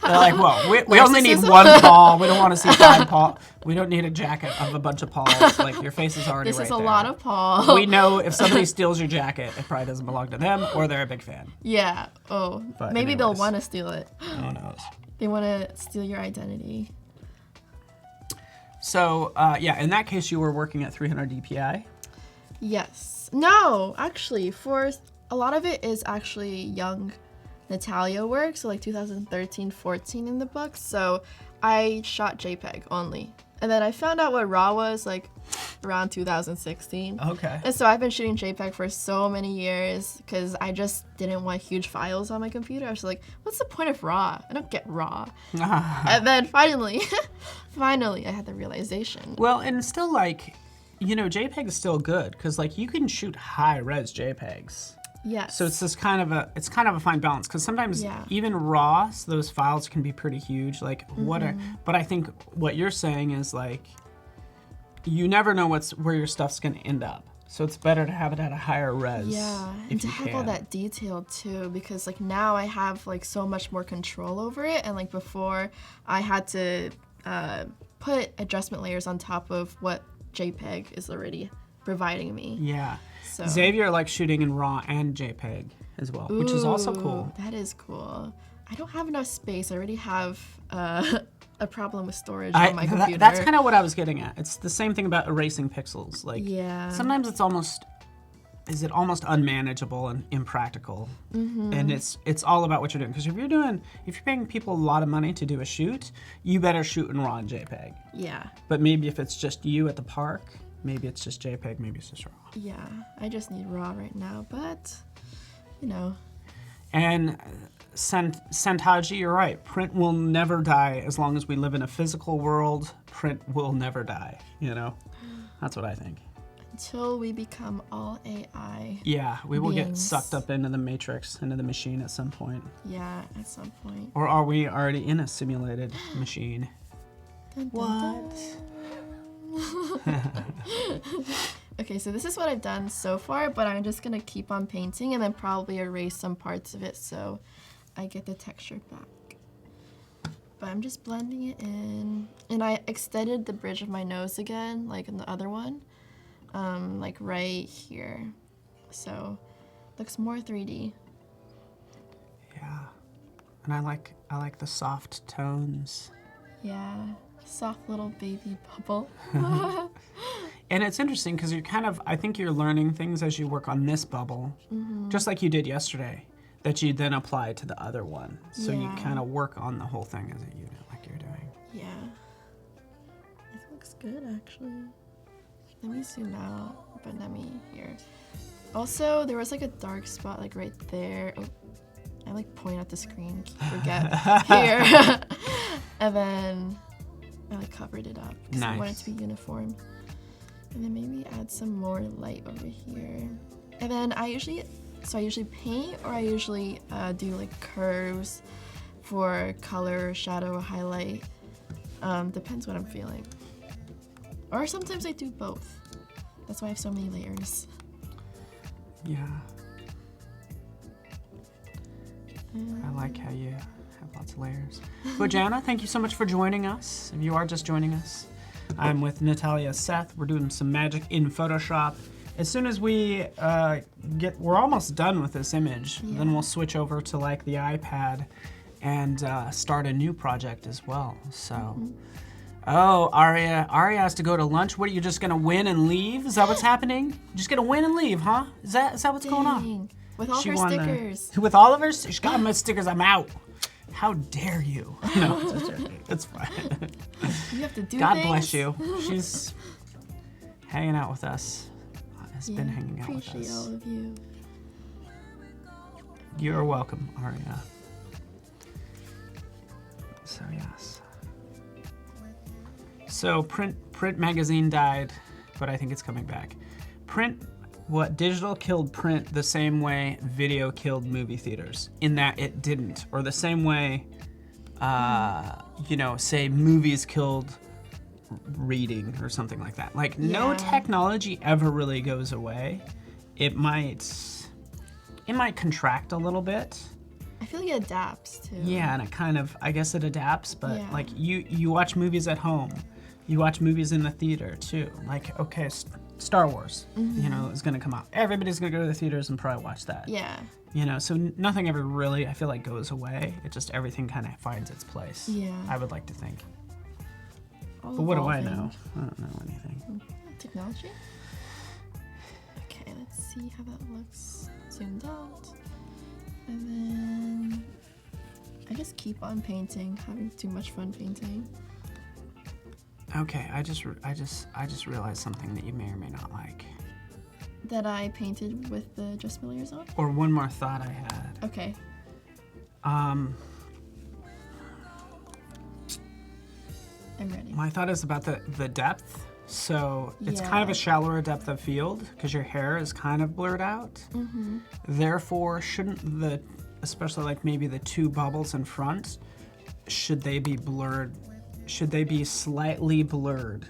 They're like, well, we only need Narcissism. one Paul. We don't want to see 5 Paul. We don't need a jacket of a bunch of Pauls. Like, your face is already This right is a there. lot of Paul. We know if somebody steals your jacket, it probably doesn't belong to them, or they're a big fan. Yeah. Oh. But Maybe they'll anyways. want to steal it. Who knows? They want to steal your identity. So, in that case, you were working at 300 DPI. Yes. No, actually, for a lot of it is actually young Natalia work, so like 2013, 14 in the book. So I shot JPEG only. And then I found out what RAW was like around 2016. Okay. And so I've been shooting JPEG for so many years because I just didn't want huge files on my computer. I was like, what's the point of RAW? I don't get RAW. And then finally I had the realization. Well, and still, like, JPEG is still good because, like, you can shoot high-res JPEGs. Yes. So it's this kind of a fine balance, because sometimes even raw, so those files can be pretty huge. Like but I think what you're saying is like, you never know where your stuff's gonna end up. So it's better to have it at a higher res. Yeah, and to have all that detail too, because like now I have like so much more control over it, and like before I had to put adjustment layers on top of what JPEG is already providing me. Yeah. So. Xavier likes shooting in RAW and JPEG as well, which is also cool. That is cool. I don't have enough space. I already have a problem with storage on my computer. That's kind of what I was getting at. It's the same thing about erasing pixels. Like, sometimes it's almost unmanageable and impractical. And it's all about what you're doing. Because if you're paying people a lot of money to do a shoot, you better shoot in RAW and JPEG. Yeah. But maybe if it's just you at the park, maybe it's just JPEG, maybe it's just RAW. Yeah, I just need RAW right now, but, you know. And Santaji, you're right. Print will never die as long as we live in a physical world. Print will never die, you know? That's what I think. Until we become all AI. Yeah, we will get sucked up into the matrix, into the machine at some point. Yeah, at some point. Or are we already in a simulated machine? Dun, dun, What? Okay, so this is what I've done so far, but I'm just gonna keep on painting and then probably erase some parts of it so I get the texture back. But I'm just blending it in. And I extended the bridge of my nose again, like in the other one, like right here. So looks more 3D. Yeah, and I like the soft tones. Yeah, soft little baby bubble. And it's interesting because I think you're learning things as you work on this bubble, just like you did yesterday, that you then apply to the other one. So you kind of work on the whole thing as a unit, like you're doing. Yeah. It looks good, actually. Let me zoom out, but let me here. Also, there was like a dark spot like right there. Oh, I like point at the screen, forget here. And then I like covered it up because I want it to be uniform. And then maybe add some more light over here. And then I usually paint, or I usually do like curves for color, shadow, highlight. Depends what I'm feeling. Or sometimes I do both. That's why I have so many layers. Yeah. I like how you have lots of layers. Bojana, thank you so much for joining us. If you are just joining us, I'm with Natalia Seth. We're doing some magic in Photoshop. As soon as we're almost done with this image, then we'll switch over to like the iPad and start a new project as well. So, oh, Aria has to go to lunch. What, are you just gonna win and leave? Is that what's happening? You're just gonna win and leave, huh? Is that what's going on? With all her stickers. With all of her, she's got my stickers. I'm out. How dare you? No, it's fine. You have to do God things. bless you. She's hanging out with us. Has been hanging out with us. Appreciate all of you. You're welcome, Aria. So yes. So print magazine died, but I think it's coming back. Digital killed print the same way video killed movie theaters, in that it didn't, or the same way, say movies killed reading or something like that. Like no technology ever really goes away. It might contract a little bit. I feel like it adapts too. Yeah, and I guess it adapts, but like you watch movies at home, you watch movies in the theater too. Like, okay, Star Wars, is gonna come out. Everybody's gonna go to the theaters and probably watch that. Yeah. So nothing ever really, I feel like, goes away. It just, everything kind of finds its place. Yeah. I would like to think. All But what do I evolving. know? I don't know anything. Technology? Okay, let's see how that looks zoomed out. And then I just keep on painting, having too much fun painting. Okay, I just realized something that you may or may not like. That I painted with the adjustment layers on? Or one more thought I had. Okay. I'm ready. My thought is about the depth. So it's kind of a shallower depth of field because your hair is kind of blurred out. Mm-hmm. Therefore, shouldn't especially like maybe the two bubbles in front, should they be blurred? Should they be slightly blurred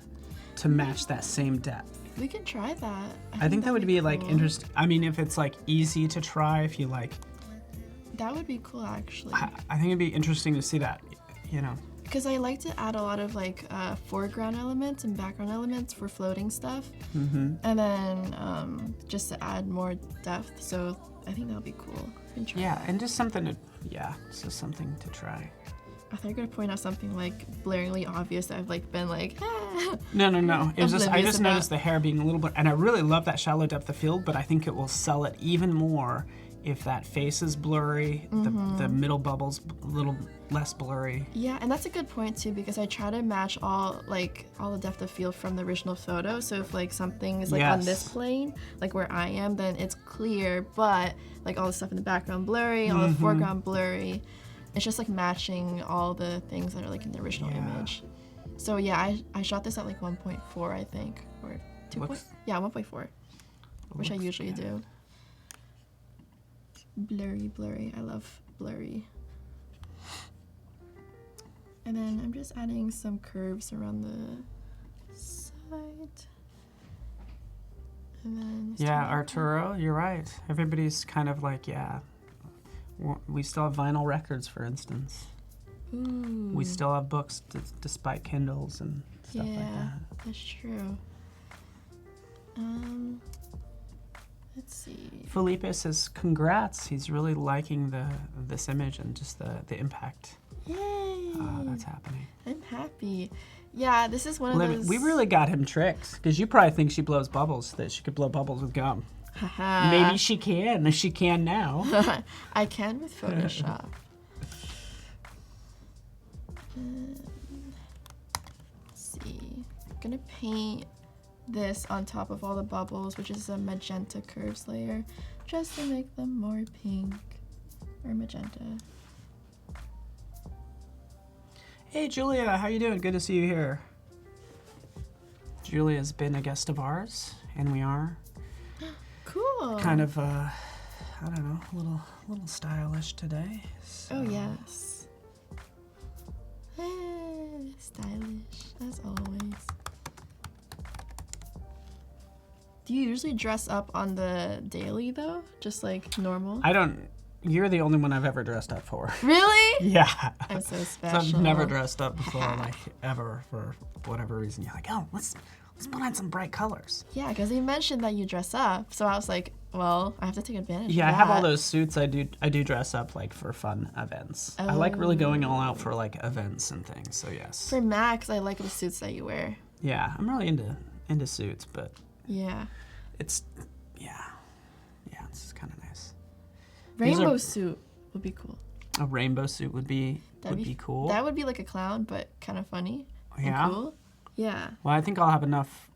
to match that same depth? We can try that. I think that would that'd be like cool. interesting. I mean, if it's like easy to try, if you like, That would be cool, actually. I think it'd be interesting to see that, you know. Because I like to add a lot of like foreground elements and background elements for floating stuff. Mm-hmm. And then just to add more depth. So I think that would be cool. We can try Yeah, that. and just something to, it's just something to try. I thought you were going to point out something like blaringly obvious that I've like been like, ah. No. It was just, I Oblivious just about. noticed the hair being a little bit, and I really love that shallow depth of field, but I think it will sell it even more if that face is blurry, the middle bubbles a little less blurry. Yeah, and that's a good point too, because I try to match all the depth of field from the original photo. So if like something is like on this plane, like where I am, then it's clear, but like all the stuff in the background blurry, all the foreground blurry. It's just like matching all the things that are like in the original image. So yeah, I shot this at like 1.4, I think, or 2. Yeah, 1.4, which I usually do. Blurry. I love blurry. And then I'm just adding some curves around the side. And then Yeah, Arturo, you're right. Everybody's kind of like, we still have vinyl records, for instance. Ooh. We still have books despite Kindles and stuff like that. That's true. Let's see. Felipe says, congrats. He's really liking this image and just the impact Yay! that's happening. I'm happy. Yeah, this is one of those. We really got him tricked, because you probably think she blows bubbles, that she could blow bubbles with gum. Haha. Maybe she can. She can now. I can with Photoshop. Let's see. I'm gonna paint this on top of all the bubbles, which is a magenta curves layer, just to make them more pink or magenta. Hey, Julia, how you doing? Good to see you here. Julia's been a guest of ours, and we are Cool. kind of, I don't know, a little stylish today. So. Oh yes. Stylish as always. Do you usually dress up on the daily though? Just like normal? You're the only one I've ever dressed up for. Really? Yeah. I'm so So special. I've never dressed up before, like, ever, for whatever reason. You're like, oh, let's put on some bright colors. Yeah, because you mentioned that you dress up, so I was like, well, I have to take advantage Yeah, of I that. have all those suits. I do dress up, like, for fun events. I like really going all out for, like, events and things, so yes. For Max, I like the suits that you wear. Yeah, I'm really into suits, but Yeah. it's kind of nice. Rainbow suit would be cool. A rainbow suit would be cool. That would be like a clown, but kind of funny. Yeah? And cool. Yeah. Well, I think I'll have enough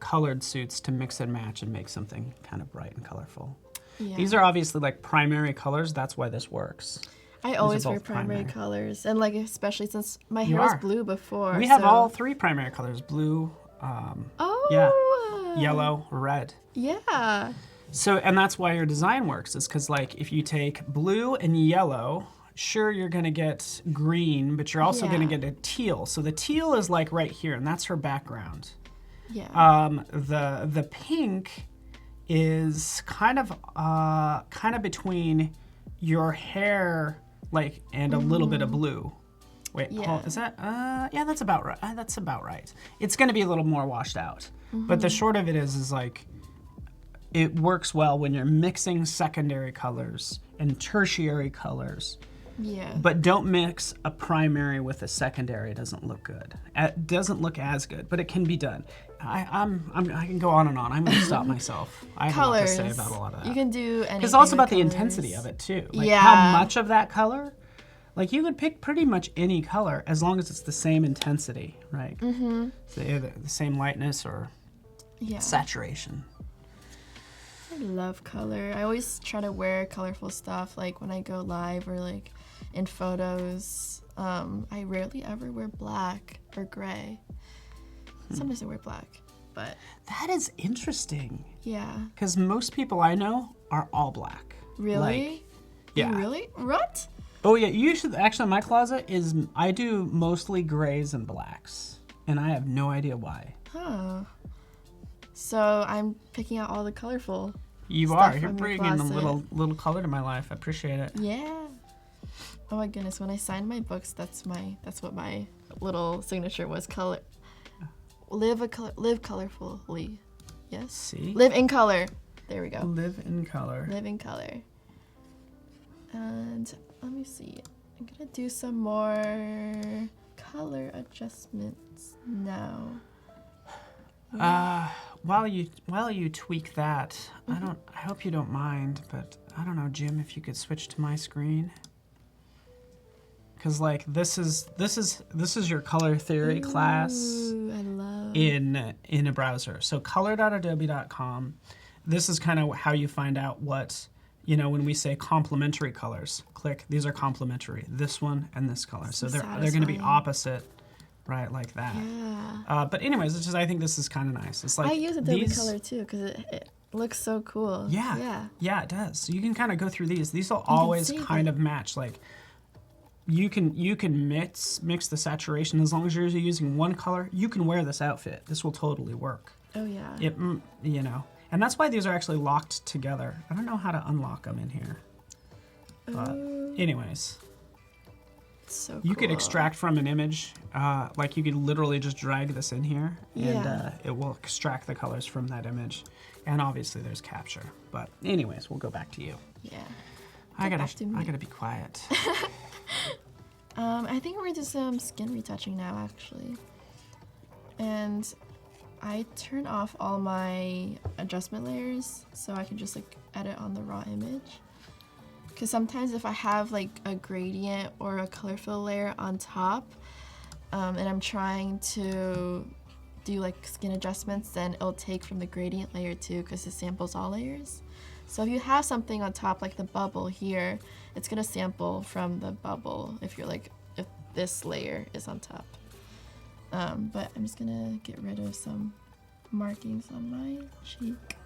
colored suits to mix and match and make something kind of bright and colorful. Yeah. These are obviously like primary colors. That's why this works. I always are wear both primary primary. colors, and like especially since my You hair was are. blue before. We have so- all three primary colors: blue, Oh. yellow, red. Yeah. So, and that's why your design works, is because like if you take blue and yellow, sure you're gonna get green, but you're also gonna Yeah. get a teal. So the teal is like right here, and that's her background. Yeah. The pink is kind of between your hair, like, and a little bit of blue. Wait, Yeah. is that? Yeah, that's about right. That's about right. It's gonna be a little more washed out, but the short of it is like, it works well when you're mixing secondary colors and tertiary colors. Yeah. But don't mix a primary with a secondary. It doesn't look good. It doesn't look as good, but it can be done. I can go on and on. I'm going to stop myself. I have a lot to Colors. say about a lot of that. You can do anything. It's also with about the colors. intensity of it too. Like Yeah. how much of that color. Like you could pick pretty much any color as long as it's the same intensity, right? Mm-hmm. So either the same lightness or Yeah. saturation. I love color. I always try to wear colorful stuff, like when I go live or like in photos. I rarely ever wear black or gray. Sometimes I wear black, but That is interesting. yeah. Because most people I know are all black. Really? Like, yeah. You really? What? Oh yeah, you should actually. My closet is. I do mostly grays and blacks, and I have no idea why. Huh. So I'm picking out all the colorful. You stuff are. You're from your bringing a closet. little color to my life. I appreciate it. Yeah. Oh my goodness, when I signed my books, that's what my little signature was. Color. Live colorfully. Yes. See? Live in color. There we go. Live in color. Live in color. And let me see. I'm gonna do some more color adjustments now. While you tweak that, I hope you don't mind, but I don't know, Jim, if you could switch to my screen. Cause like this is your color theory class Ooh, I love. in a browser. So color.adobe.com. This is kind of how you find out what, when we say complementary colors. Click, these are complementary. This one and this color. So they're going to be satisfying. opposite, right, like that. Yeah. But anyways, it's just I think this is kind of nice. It's like I use Adobe these, Color too because it looks so cool. Yeah, it does. So you can kind of go through these. These will always save kind it. of match. Like you can mix the saturation as long as you're using one color. You can wear this outfit. This will totally work. Oh yeah. It and that's why these are actually locked together. I don't know how to unlock them in here. But anyways, So cool. you could extract from an image. Like you could literally just drag this in here, and Yeah. it will extract the colors from that image. And obviously there's capture. But anyways, we'll go back to you. Yeah. I back to me. gotta be quiet. I think we're gonna do some skin retouching now, actually. And I turn off all my adjustment layers so I can just like edit on the raw image. Because sometimes if I have like a gradient or a color fill layer on top, and I'm trying to do like skin adjustments, then it'll take from the gradient layer too because it samples all layers. So if you have something on top like the bubble here, it's gonna sample from the bubble if this layer is on top. But I'm just gonna get rid of some markings on my cheek.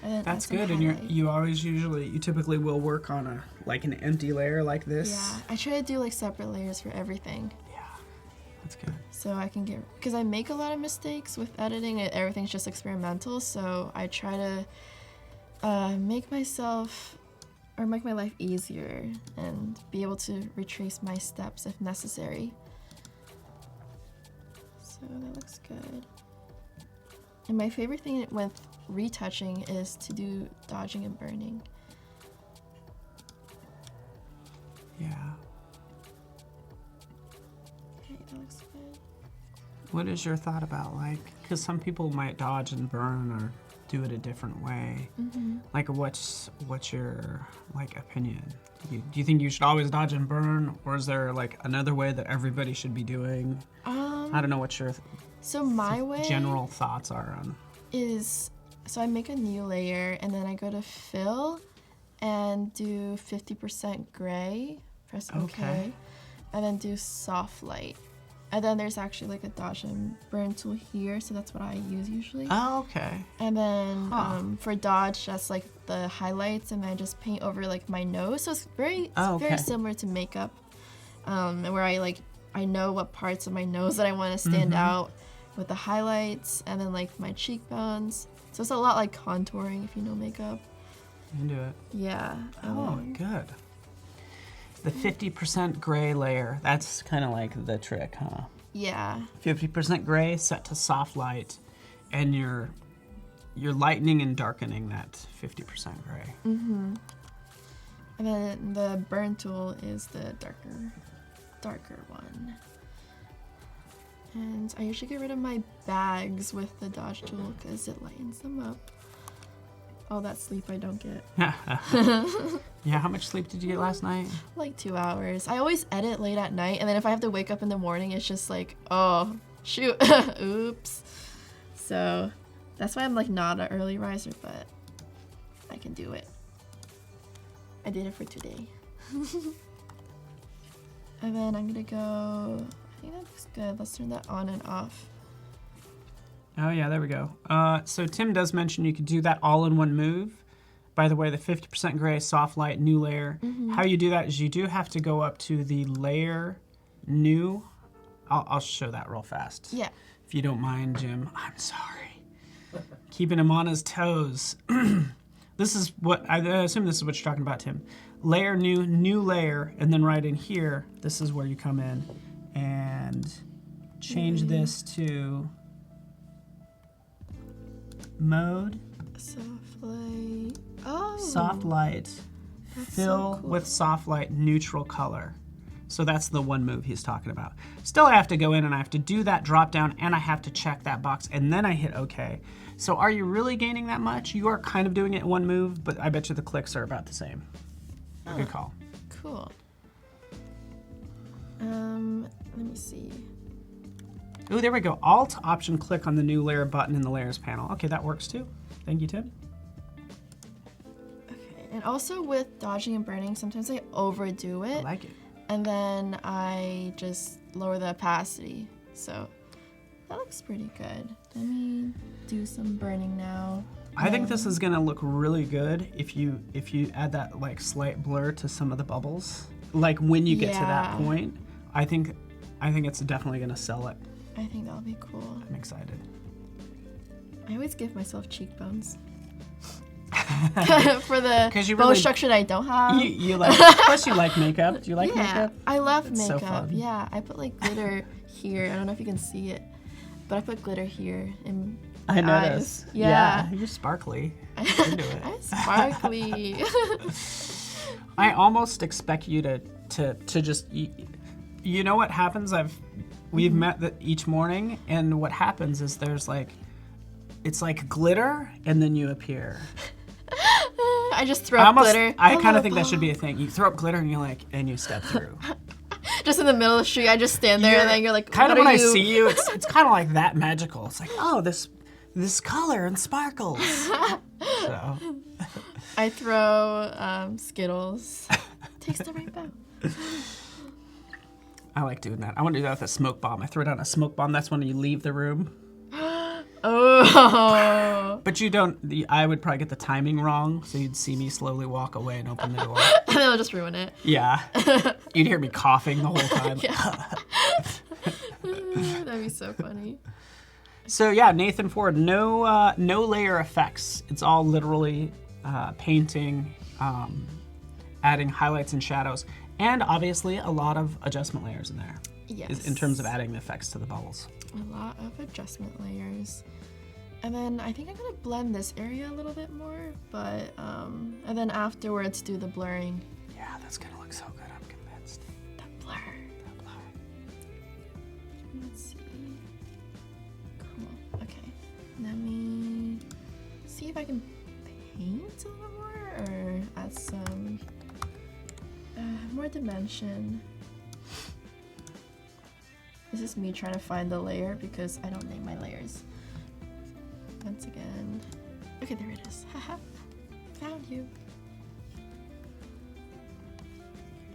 And then That's add some good, and highlight. you typically will work on an empty layer like this. Yeah, I try to do like separate layers for everything. Yeah, that's good. So I can because I make a lot of mistakes with editing. Everything's just experimental, so I try to make my life easier and be able to retrace my steps if necessary. So that looks good. And my favorite thing with retouching is to do dodging and burning. Yeah. Okay, that looks good. What is your thought about because some people might dodge and burn or do it a different way. Mm-hmm. Like, what's your opinion? Do you think you should always dodge and burn, or is there another way that everybody should be doing? I don't know what your So my way general thoughts are on. So I make a new layer and then I go to fill and do 50% gray, press OK, and then do soft light. And then there's actually a dodge and burn tool here, so that's what I use usually. Oh, okay. And then for dodge, that's the highlights, and then I just paint over my nose. So it's very similar to makeup, where I know what parts of my nose that I want to stand out with the highlights, and then my cheekbones. So it's a lot like contouring if you know makeup. You can do it. Yeah. Oh, good. The 50% gray layer, that's kind of the trick, huh? Yeah. 50% gray set to soft light, and you're lightening and darkening that 50% gray. Mm-hmm. And then the burn tool is the darker one. And I usually get rid of my bags with the dodge tool because it lightens them up. All that sleep I don't get. Yeah, how much sleep did you get last night? 2 hours. I always edit late at night, and then if I have to wake up in the morning, it's just oh, shoot, oops. So that's why I'm not an early riser, but I can do it. I did it for today. And then I'm gonna go, I think that looks good. Let's turn that on and off. Oh yeah, there we go. So Tim does mention you could do that all in one move. By the way, the 50% gray, soft light, new layer. How you do that is you do have to go up to the layer, new. I'll show that real fast. Yeah. If you don't mind, Jim. I'm sorry. Keeping him on his toes. This is what, I assume this is what you're talking about, Tim. Layer new layer, and then right in here, this is where you come in and change this to mode. Soft light. Oh. Soft light. That's Fill so cool. with soft light neutral color. So that's the one move he's talking about. Still, I have to go in and I have to do that drop down and I have to check that box and then I hit OK. So are you really gaining that much? You are kind of doing it in one move, but I bet you the clicks are about the same. Good call. Cool. Let me see. Oh, there we go. Alt Option click on the new layer button in the layers panel. Okay, that works too. Thank you, Tim. Okay, and also with dodging and burning, sometimes I overdo it. I like it. And then I just lower the opacity. So that looks pretty good. Let me do some burning now. I think this is gonna look really good if you add that like slight blur to some of the bubbles. Like when you get to that point, I think it's definitely gonna sell it. I think that'll be cool. I'm excited. I always give myself cheekbones. For the bone really, structure that I don't have. You like, plus you like makeup. Do you like makeup? I love It's makeup. so fun. Yeah, I put like glitter here. I don't know if you can see it, but I put glitter here in my I notice. eyes. Yeah. You're sparkly. Into it. I'm sparkly. I almost expect you to just, you know what happens? We've met each morning, and what happens is there's like, it's like glitter, and then you appear. I just throw up glitter. I kind of think that should be a thing. You throw up glitter, and you step through. Just in the middle of the street, I just stand there, and then you're like, kind of what when are you? I see you, it's kind of like that magical. It's like, oh, this color and sparkles. So. I throw Skittles. Takes the rainbow. I like doing that. I want to do that with a smoke bomb. I throw down a smoke bomb. That's when you leave the room. Oh. But you don't. I would probably get the timing wrong, so you'd see me slowly walk away and open the door. And then I'll just ruin it. Yeah. You'd hear me coughing the whole time. That'd be so funny. So yeah, Nathan Ford, no layer effects. It's all literally painting, adding highlights and shadows, and obviously a lot of adjustment layers in there. Yes. In terms of adding the effects to the bubbles. A lot of adjustment layers. And then I think I'm gonna blend this area a little bit more, but and then afterwards do the blurring. Yeah, that's gonna look so good, I'm convinced. The blur. Let's see. Cool. Okay. Let me see if I can paint a little more or add some more dimension. This is me trying to find the layer because I don't name my layers. Once again. Okay, there it is. Haha. Found you.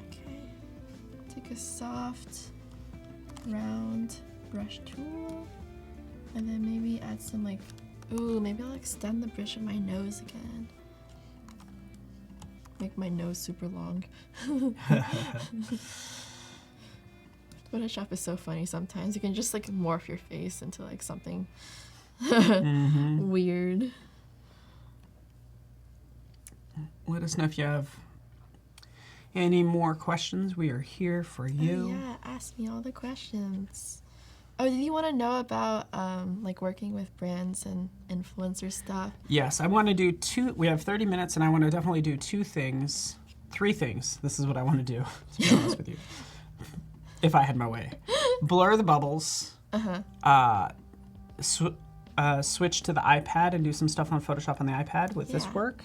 Okay. Take a soft, round brush tool. And then maybe add some like, ooh, maybe I'll extend the bridge of my nose again. Make my nose super long. Photoshop is so funny sometimes. You can just like morph your face into like something weird. Let us know if you have any more questions. We are here for you. Yeah, ask me all the questions. Oh, did you want to know about like working with brands and influencer stuff? Yes, I want to do we have 30 minutes and I want to definitely do three things. This is what I want to do, to be honest with you. If I had my way. Blur the bubbles. Switch to the iPad and do some stuff on Photoshop on the iPad with this work.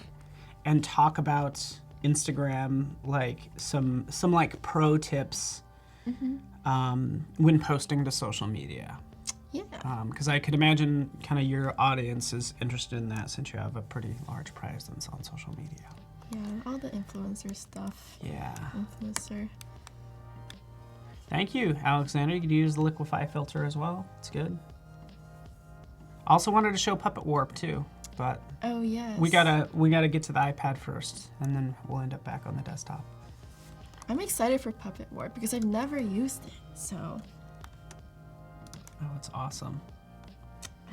And talk about Instagram, like some like pro tips when posting to social media. Yeah. Because I could imagine kind of your audience is interested in that since you have a pretty large presence on social media. Yeah, all the influencer stuff. Yeah. Influencer. Thank you, Alexander. You could use the liquify filter as well. It's good. Also wanted to show Puppet Warp too, but oh yes, we gotta get to the iPad first, and then we'll end up back on the desktop. I'm excited for Puppet Warp because I've never used it, so. Oh, it's awesome.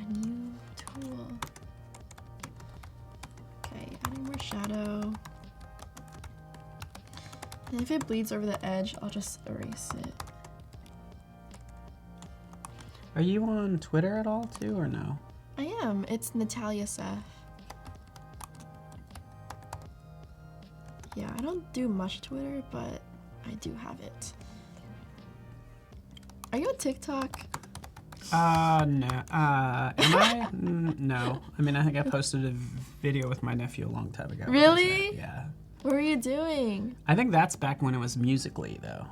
a new tool. Okay, adding more shadow. And if it bleeds over the edge, I'll just erase it. Are you on Twitter at all too, or no? I am. It's Natalia Seth. Yeah, I don't do much Twitter, but I do have it. Are you on TikTok? No. Am I? No. I mean, I think I posted a video with my nephew a long time ago. Really? Yeah. What were you doing? I think that's back when it was Musical.ly, though.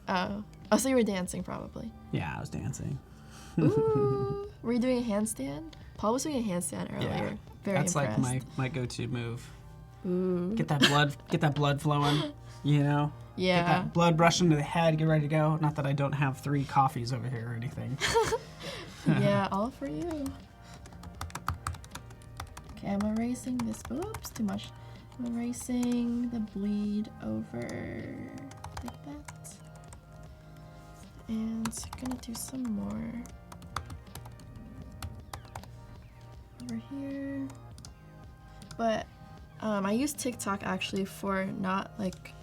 Oh, so you were dancing probably. Yeah, I was dancing. Ooh. Were you doing a handstand? Paul was doing a handstand earlier. Yeah. Very That's impressed. like my go-to move. Ooh. Get that blood flowing, you know? Yeah. Get that blood rushing to the head, get ready to go. Not that I don't have 3 coffees over here or anything. Yeah, all for you. Okay, I'm erasing this. Oops, too much. I'm erasing the bleed over like that. And gonna do some more over here. But I use TikTok actually for not like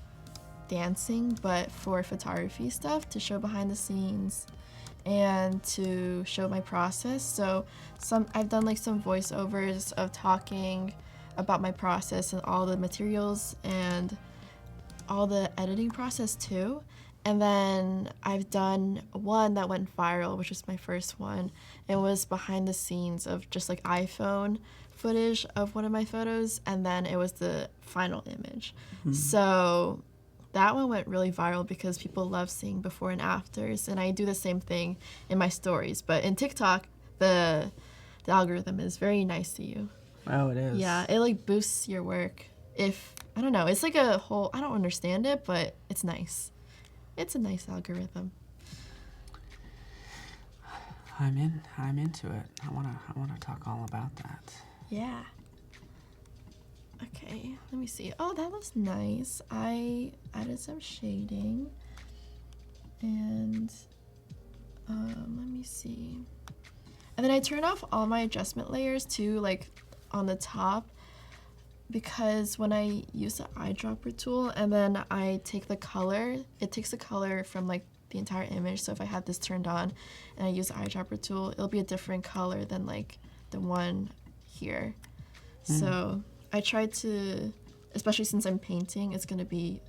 dancing, but for photography stuff, to show behind the scenes and to show my process. So I've done like some voiceovers of talking about my process and all the materials and all the editing process too. And then I've done one that went viral, which was my first one. It was behind the scenes of just like iPhone footage of one of my photos, and then it was the final image. So that one went really viral because people love seeing before and afters, and I do the same thing in my stories. But in TikTok, the algorithm is very nice to you. Oh, it is. Yeah, it like boosts your work. I don't know, it's like a whole, I don't understand it, but it's nice. It's a nice algorithm. I'm into it. I wanna talk all about that. Yeah. Okay, let me see. Oh, that looks nice. I added some shading. And let me see. And then I turn off all my adjustment layers too, like on the top, because when I use the eyedropper tool and then I take the color, it takes the color from like the entire image. So if I have this turned on and I use the eyedropper tool, it'll be a different color than like the one here. So I tried to, especially since I'm painting, it's gonna be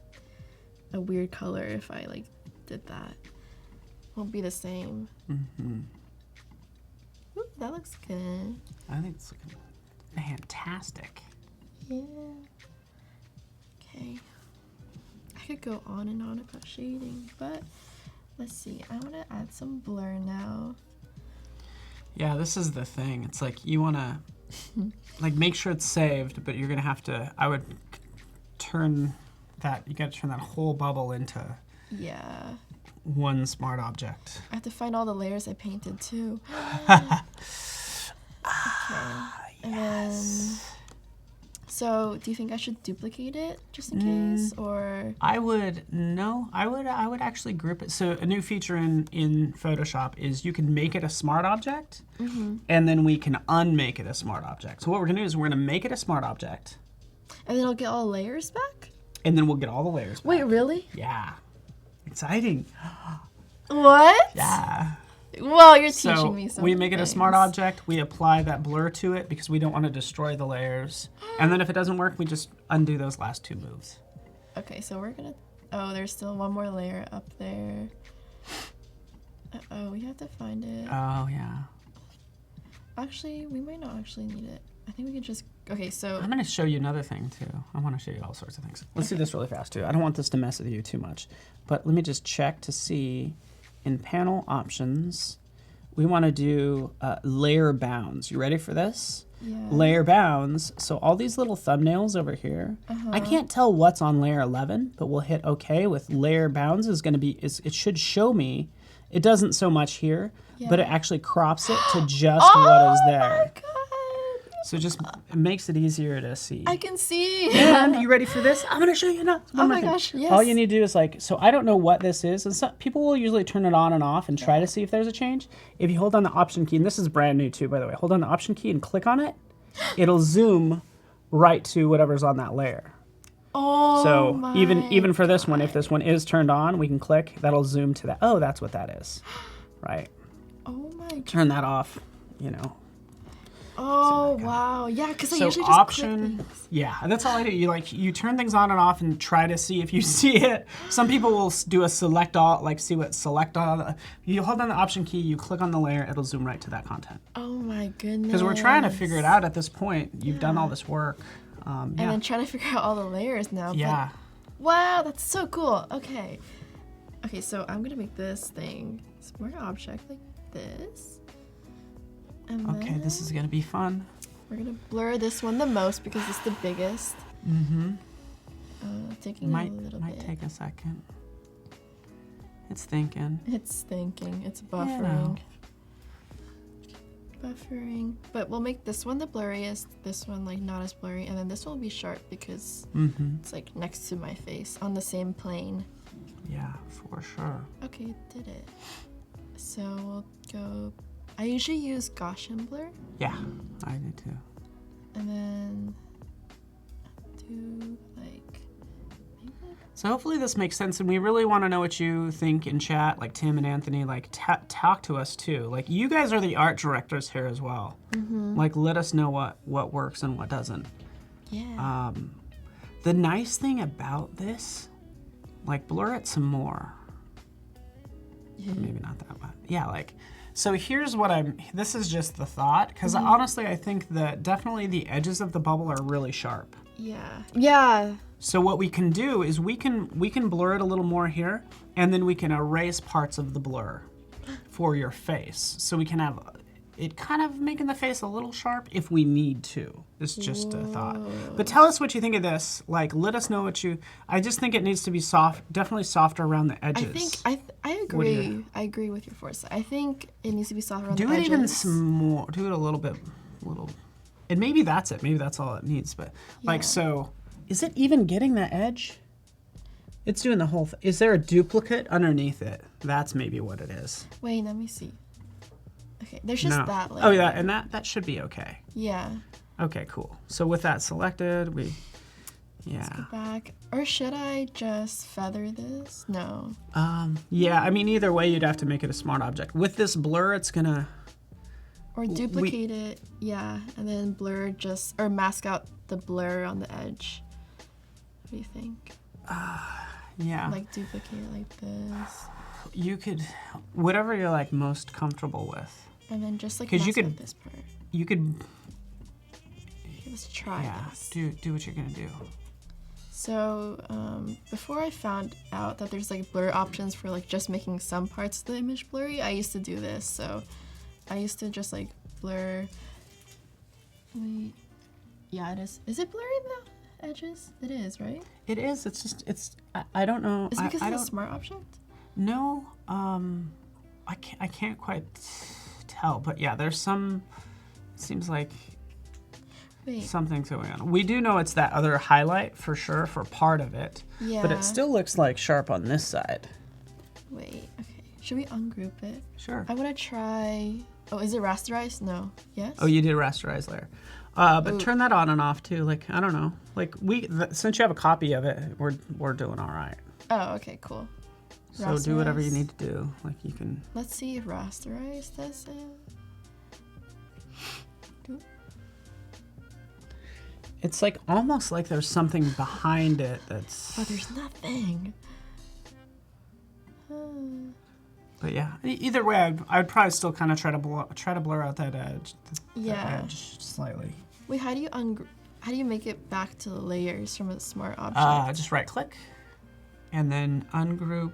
a weird color if I like did that. Won't be the same. Ooh, that looks good. I think it's looking fantastic. Yeah. Okay. I could go on and on about shading, but let's see. I want to add some blur now. Yeah, this is the thing. It's like you want to like make sure it's saved, but you're going to have to, I would turn that, you got to turn that whole bubble into one smart object. I have to find all the layers I painted too. Okay. And then, so do you think I should duplicate it just in case, or? I would actually group it. So a new feature in Photoshop is you can make it a smart object, and then we can unmake it a smart object. So what we're gonna do is we're gonna make it a smart object. And then I'll get all the layers back? And then we'll get all the layers back. Wait, really? Yeah. Exciting. What? Yeah. Well, you're teaching me something. We make it a smart object, we apply that blur to it because we don't want to destroy the layers. And then if it doesn't work, we just undo those last 2 moves. Okay, so we're gonna, oh, there's still one more layer up there. Uh-oh, we have to find it. Oh, yeah. Actually, we might not actually need it. I think we can just, okay, so. I'm going to show you another thing, too. I want to show you all sorts of things. Let's do this really fast, too. I don't want this to mess with you too much. But let me just check to see, in panel options, we want to do layer bounds. You ready for this? Yeah. Layer bounds. So all these little thumbnails over here, I can't tell what's on layer 11, but we'll hit OK with layer bounds is going to be, it should show me, it doesn't so much here, but it actually crops it to just what is there. Oh my God. So just it makes it easier to see. I can see. And you ready for this? I'm gonna show you now. Oh my gosh, yes. All you need to do is like, so I don't know what this is. And some people will usually turn it on and off and try to see if there's a change. If you hold down the Option key, and this is brand new too, by the way, hold down the Option key and click on it. It'll zoom right to whatever's on that layer. Oh, So my even for this one, if this one is turned on, we can click. That'll zoom to that. Oh, that's what that is, right? Oh my god. Turn that off. You know. Oh wow, yeah, because I So usually just Option, click things. yeah, that's all I do. You turn things on and off and try to see if you see it. Some people will do a select all, like see what select all. You hold down the Option key, you click on the layer, it'll zoom right to that content. Oh my goodness. Because we're trying to figure it out at this point. You've done all this work. And then trying to figure out all the layers now. Yeah. But, wow, that's so cool. Okay. Okay, so I'm gonna make this thing smart object like this. And Okay, then this is gonna be fun. we're gonna blur this one the most because it's the biggest. Mm-hmm. Taking Might a little might bit. take a second. It's thinking. It's thinking. It's You buffering. know. Buffering. But we'll make this one the blurriest, this one like not as blurry, and then this one will be sharp because it's like next to my face on the same plane. Yeah, for sure. Okay, it did it. So we'll go. I usually use Gaussian blur, Yeah, I do too. and then do like. So hopefully this makes sense, and we really want to know what you think in chat, like Tim and Anthony, like talk to us too. Like you guys are the art directors here as well. Like let us know what works and what doesn't. Yeah. The nice thing about this, like blur it some more. Maybe not that bad. Yeah, like, so here's what this is just the thought, because honestly I think that definitely the edges of the bubble are really sharp. Yeah. Yeah. So what we can do is we can blur it a little more here, and then we can erase parts of the blur for your face. So we can have it kind of making the face a little sharp if we need to. It's just a thought. But tell us what you think of this. Like, let us know what you. I just think it needs to be soft, definitely softer around the edges. I agree. I agree with your foresight. I think it needs to be soft around Do the it edges. even some more. Do it a little bit, and maybe that's it. Maybe that's all it needs. But like, so is it even getting that edge? It's doing the whole thing. Is there a duplicate underneath it? That's maybe what it is. Wait, let me see. Okay, there's just that layer. Oh yeah, and that should be okay. Yeah. Okay, cool. So with that selected, Let's go back. Or should I just feather this? No. Yeah, I mean either way you'd have to make it a smart object. With this blur it's gonna Or duplicate it, yeah, and then blur or mask out the blur on the edge. What do you think? yeah. Like duplicate it like this. You could whatever you're like most comfortable with. And then just like 'Cause you mask out could- this part. You could Okay, let's try this. do what you're gonna do. So before I found out that there's like blur options for like just making some parts of the image blurry, I used to do this. So I used to just like blur. Wait, yeah, it is. Is it blurry the edges? It is, right? It is. It's just. I don't know. Is it because I it's don't a smart object? No. I can't quite tell. But yeah, there's some. It seems like Wait. something's going on. We do know it's that other highlight for sure for part of it. Yeah. But it still looks like sharp on this side. Wait. Okay. Should we ungroup it? Sure. I want to try. Oh, is it rasterized? No. Yes. Oh, you did a rasterized layer. But turn that on and off too. Like I don't know. Like since you have a copy of it, we're doing all right. Oh, okay, cool. So do whatever you Rasterize. need to do. Like you can. Let's see if rasterize does it. It's like almost like there's something behind it that's. Oh, there's nothing. But yeah, either way, I'd probably still kind of try to blur out that edge. Yeah. That edge slightly. Wait, how do you make it back to the layers from a smart object? Just right click, and then ungroup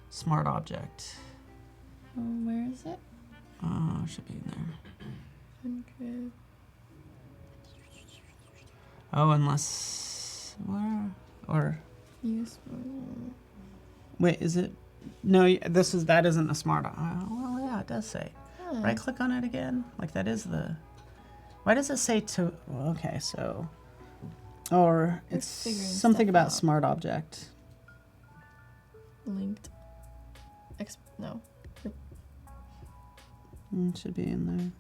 smart object. Where is it? It should be in there. Ungroup. Oh, unless or Use. wait, is it? No, that isn't a smart. Well, yeah, it does say. Oh. Right click on it again. Like that is the. Why does it say to? Well, okay, so, or it's figuring something stuff about out. smart object. Linked. No. It should be in there.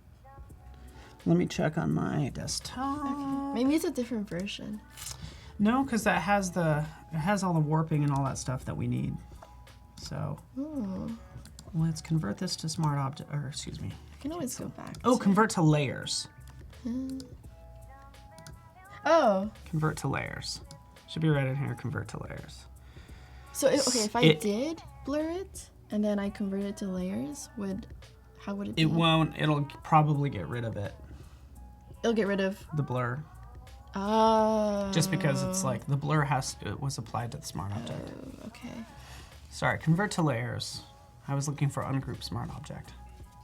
Let me check on my desktop. Okay. Maybe it's a different version. No, because it has all the warping and all that stuff that we need. So Ooh. let's convert this to smart object, or excuse me. I can always go back. Oh, convert to layers. Oh. Convert to layers. Should be right in here. Convert to layers. So if I did blur it and then I convert it to layers, how would it be? It won't. It'll probably get rid of it. It'll get rid of The blur. Oh. Just because it's like the blur was applied to the smart object. Oh, okay. Sorry, convert to layers. I was looking for ungroup smart object.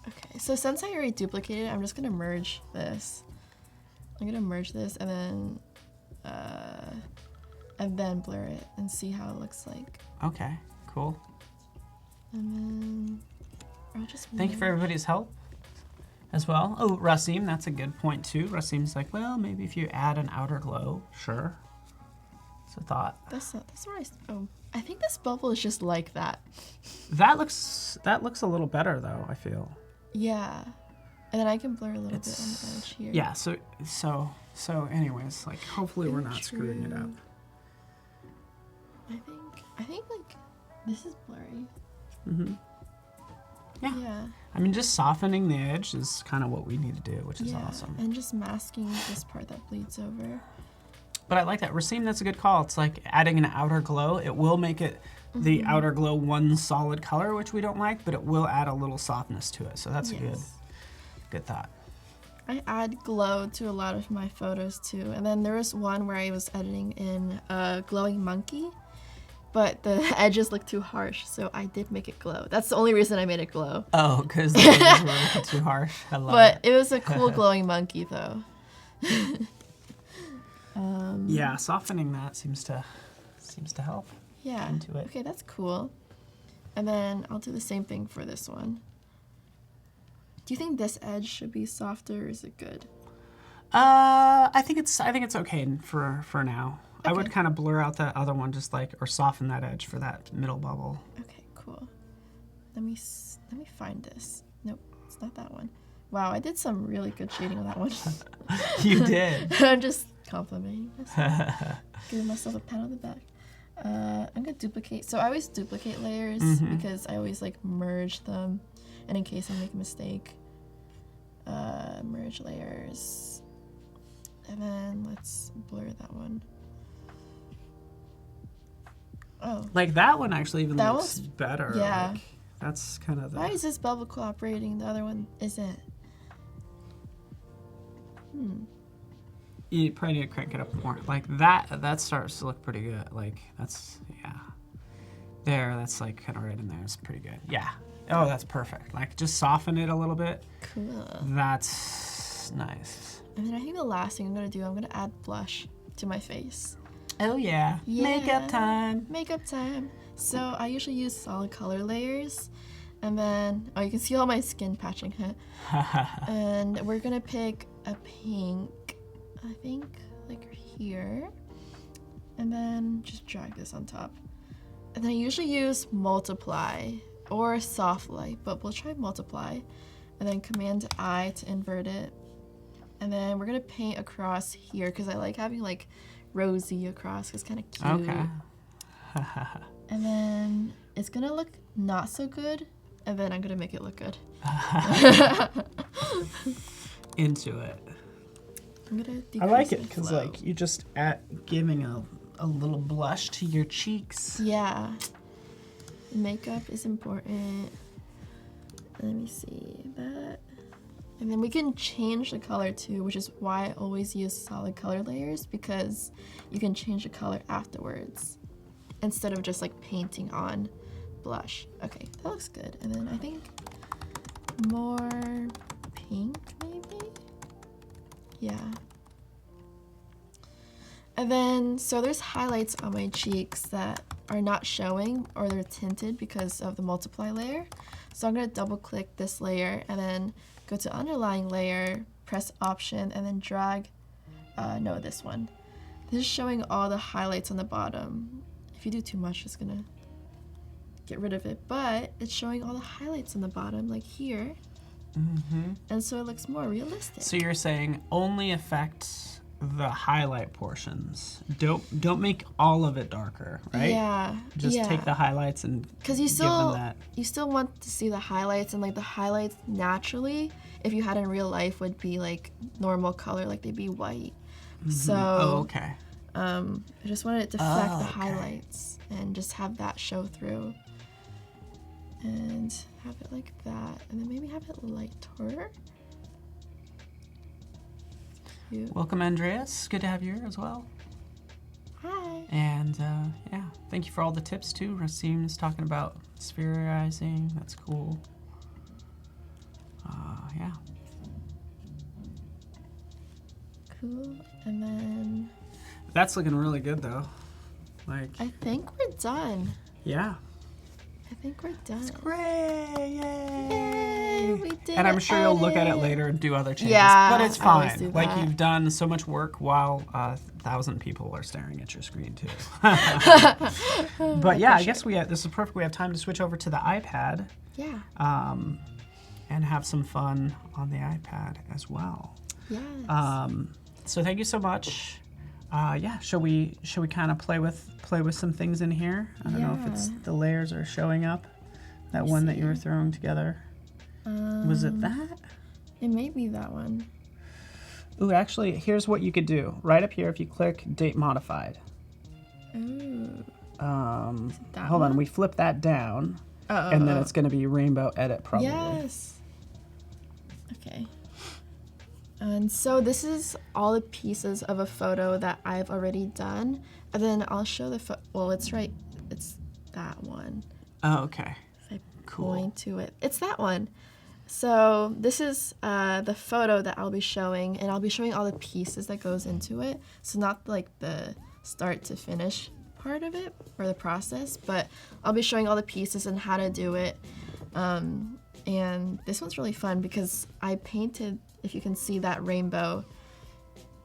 Okay, so since I already duplicated it, I'm just gonna merge this. I'm gonna merge this and then blur it and see how it looks like. Okay, cool. And then I'll just Thank you for everybody's help as well. Oh, Rasim, that's a good point too. Rasim's like, well, maybe if you add an outer glow, sure. It's a thought. That's what I think this bubble is just like that. That looks a little better though, I feel. Yeah. And then I can blur a little bit on the edge here. Yeah, so anyways, like hopefully we're not screwing it up. I think like this is blurry. Mm-hmm. Yeah. Yeah. I mean, just softening the edge is kind of what we need to do, which is Yeah, awesome. and just masking this part that bleeds over. But I like that. Rasim, that's a good call. It's like adding an outer glow. It will make it the outer glow one solid color, which we don't like, but it will add a little softness to it. So that's a good thought. I add glow to a lot of my photos too. And then there was one where I was editing in a glowing monkey, but the edges look too harsh, so I did make it glow. That's the only reason I made it glow. Oh, because the edges were too harsh. I love But it. it was a cool glowing monkey though. Yeah, softening that seems to help. Yeah. Into it. Okay, that's cool. And then I'll do the same thing for this one. Do you think this edge should be softer or is it good? I think it's okay for now. I would Okay. kind of blur out that other one, just like, or soften that edge for that middle bubble. Okay, cool. Let me find this. Nope, it's not that one. Wow, I did some really good shading on that one. You did. I'm just complimenting myself. Giving myself a pat on the back. I'm gonna duplicate. So I always duplicate layers because I always like merge them, and in case I make a mistake, merge layers, and then let's blur that one. Oh, Like that one actually even That looks one's- better. yeah. Like, that's kind of the. why is this bubble cooperating? The other one isn't. You probably need to crank it up more. Like that starts to look pretty good. Like that's There, that's like kind of right in there. It's pretty good. Yeah. Oh, that's perfect. Like just soften it a little bit. Cool. That's nice. And then I think the last thing I'm gonna do, I'm gonna add blush to my face. Oh yeah. Yeah. Makeup time. Makeup time. So I usually use solid color layers, and then you can see all my skin patching. And we're gonna pick a pink, I think, like here, and then just drag this on top. And then I usually use multiply or soft light, but we'll try multiply, and then Command I to invert it. And then we're gonna paint across here because I like having like rosy across. It's kind of cute. Okay. And then it's gonna look not so good, and then I'm gonna make it look good. Into it. I'm gonna I like decrease it my because flow. like you just giving a little blush to your cheeks. Yeah, makeup is important. Let me see that. And then we can change the color too, which is why I always use solid color layers, because you can change the color afterwards instead of just like painting on blush. Okay, that looks good. And then I think more pink maybe? Yeah. And then, so there's highlights on my cheeks that are not showing, or they're tinted because of the multiply layer. So I'm gonna double click this layer and then go to underlying layer, press Option and then drag, no, this one. This is showing all the highlights on the bottom. If you do too much, it's gonna get rid of it, but it's showing all the highlights on the bottom, like here. And so it looks more realistic. So you're saying only affect the highlight portions. Don't make all of it darker, right? Yeah. Just take the highlights and because give them that. you still want to see the highlights, and like the highlights naturally, if you had in real life, would be like normal color, like they'd be white. So okay. I just wanted it to affect the highlights and just have that show through. And have it like that, and then maybe have it lighter. Cute. Welcome, Andreas. Good to have you here as well. Hi. And yeah, thank you for all the tips too. Rasim's talking about spherizing. That's cool. Yeah. Cool. And then That's looking really good though. Like, I think we're done. yeah. I think we're done. Great! Yay, we did And I'm sure you'll look at it edit. later and do other changes. Yeah, but it's I always fine. do Like that. you've done so much work while 1,000 people are staring at your screen too. But yeah, I guess this is perfect. We have time to switch over to the iPad. Yeah. And have some fun on the iPad as well. Yes. So thank you so much. Yeah, shall we kind of play with some things in here? I don't know if it's the layers are showing up. That one that you were throwing together. Was it that? It may be that one. Ooh, actually, here's what you could do. Right up here, if you click Date Modified. Ooh. Hold on, we flip that down, and then it's going to be Rainbow Edit probably. Yes. Okay. And so this is all the pieces of a photo that I've already done. And then I'll show the well, it's that one. Oh, okay. If I Cool. point to it, it's that one. So this is the photo that I'll be showing, and I'll be showing all the pieces that goes into it. So not like the start to finish part of it or the process, but I'll be showing all the pieces and how to do it. And this one's really fun because I painted, if you can see that rainbow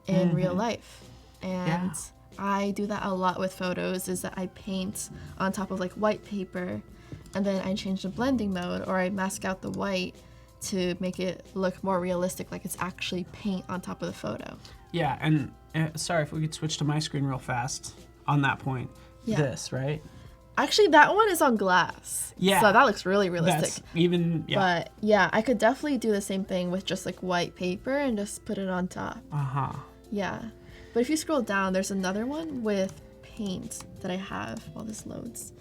in real life. And I do that a lot with photos, is that I paint on top of like white paper, and then I change the blending mode, or I mask out the white to make it look more realistic, like it's actually paint on top of the photo. Yeah, and sorry if we could switch to my screen real fast on that point. Yeah. This, right? Actually, that one is on glass. Yeah. So that looks really realistic. That's even, yeah. But yeah, I could definitely do the same thing with just like white paper and just put it on top. Uh-huh. Yeah. But if you scroll down, there's another one with paint that I have while this loads.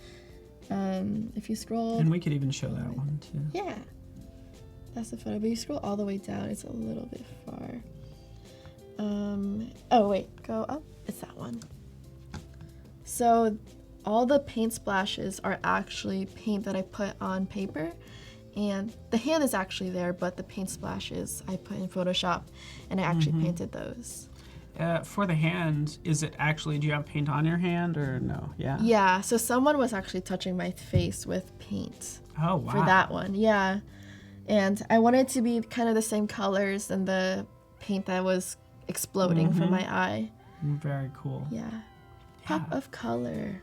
If you scroll... And we could even show that one too. Yeah. That's the photo. But you scroll all the way down, it's a little bit far. Oh, wait. Go up. It's that one. So all the paint splashes are actually paint that I put on paper. And the hand is actually there, but the paint splashes I put in Photoshop, and I actually painted those. For the hand, is it actually, do you have paint on your hand or no? Yeah. Yeah, so someone was actually touching my face with paint. Oh, wow. For that one, yeah. And I wanted it to be kind of the same colors and the paint that was exploding from my eye. Very cool. Yeah. Pop of color.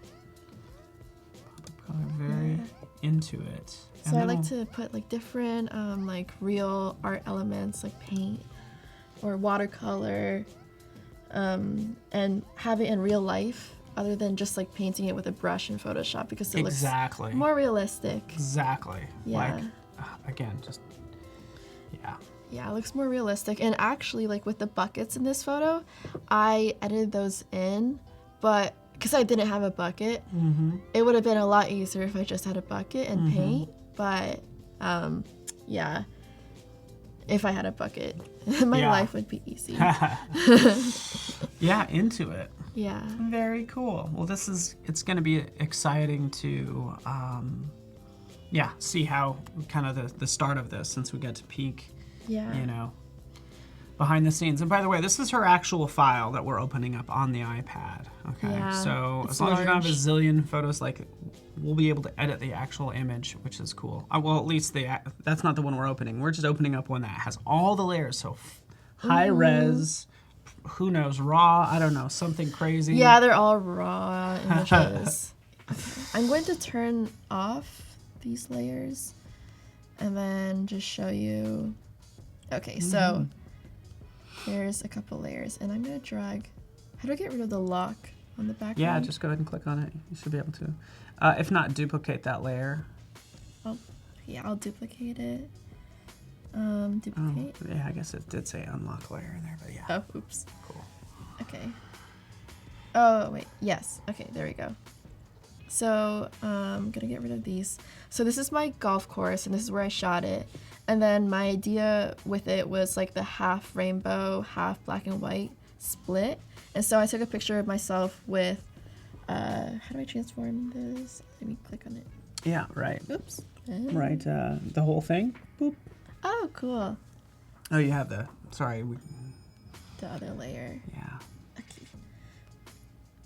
Very into it. So I like to put like different like real art elements like paint or watercolor, and have it in real life other than just like painting it with a brush in Photoshop, because it looks more realistic. Exactly. Yeah. Like, again, just, yeah. Yeah, it looks more realistic. And actually, like with the buckets in this photo, I edited those in, but because I didn't have a bucket, it would have been a lot easier if I just had a bucket and paint. But yeah, if I had a bucket, my life would be easy. Yeah, into it. Yeah. Very cool. Well, it's going to be exciting to, see how kind of the start of this, since we get to peek, behind the scenes. And by the way, this is her actual file that we're opening up on the iPad. Okay. Yeah, So as long as you don't have a zillion photos, like, we'll be able to edit the actual image, which is cool. Well, at least that's not the one we're opening. We're just opening up one that has all the layers. So high res, who knows, raw, I don't know, something crazy. Yeah, they're all raw images. Okay. I'm going to turn off these layers and then just show you. Okay, so here's a couple layers, and I'm going to drag. How do I get rid of the lock on the background? Yeah, just go ahead and click on it. You should be able to. If not, duplicate that layer. I'll duplicate it. Duplicate. Oh, yeah, I guess it did say unlock layer in there, but yeah. Oh, oops. Cool. Okay. Oh, wait. Yes. Okay, there we go. So I'm going to get rid of these. So this is my golf course, and this is where I shot it. And then my idea with it was like the half rainbow, half black and white split. And so I took a picture of myself with, how do I transform this? Let me click on it. Yeah, right. Oops. Right, the whole thing. Boop. Oh, cool. Oh, you have the, sorry. The other layer. Yeah. Okay.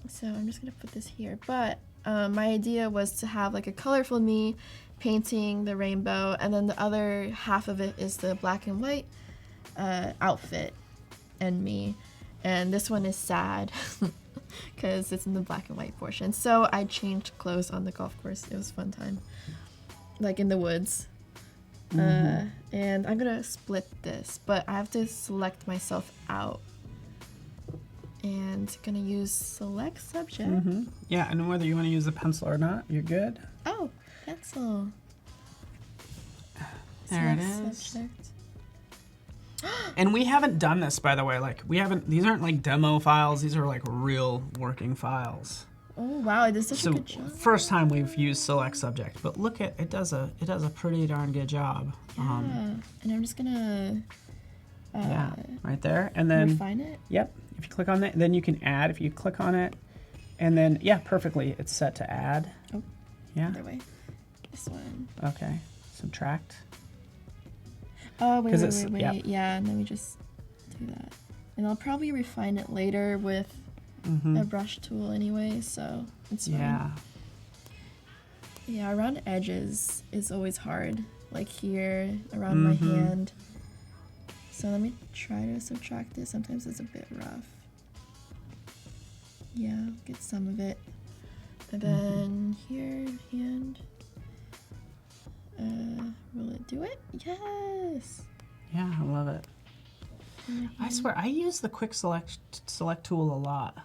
So I'm just going to put this here. But my idea was to have like a colorful me painting the rainbow, and then the other half of it is the black and white outfit and me. And this one is sad because it's in the black and white portion. So I changed clothes on the golf course. It was a fun time. Like in the woods. And I'm gonna split this, but I have to select myself out. And gonna use select subject. Yeah, and whether you want to use a pencil or not, you're good. Oh, pencil. There Select it is. Subject. And we haven't done this, by the way. Like, these aren't like demo files. These are like real working files. Oh wow, it does such a So good job. first time we've used select subject, but look at it does a pretty darn good job. Yeah. And I'm just gonna Yeah, right there, and then refine it. Yep, if you click on that, then you can add. If you click on it, and then yeah, perfectly, it's set to add. Oh, Yeah. other way. This one. Okay. Subtract. Oh wait, 'Cause wait, it's- wait, wait. yeah. Yeah, and then we just do that. And I'll probably refine it later with a brush tool anyway, so it's fine. Yeah. Yeah, around edges is always hard. Like here, around my hand. So let me try to subtract it. Sometimes it's a bit rough. Yeah, get some of it. And then here, hand. Will it do it? Yes! Yeah, I love it. I swear, I use the quick select tool a lot.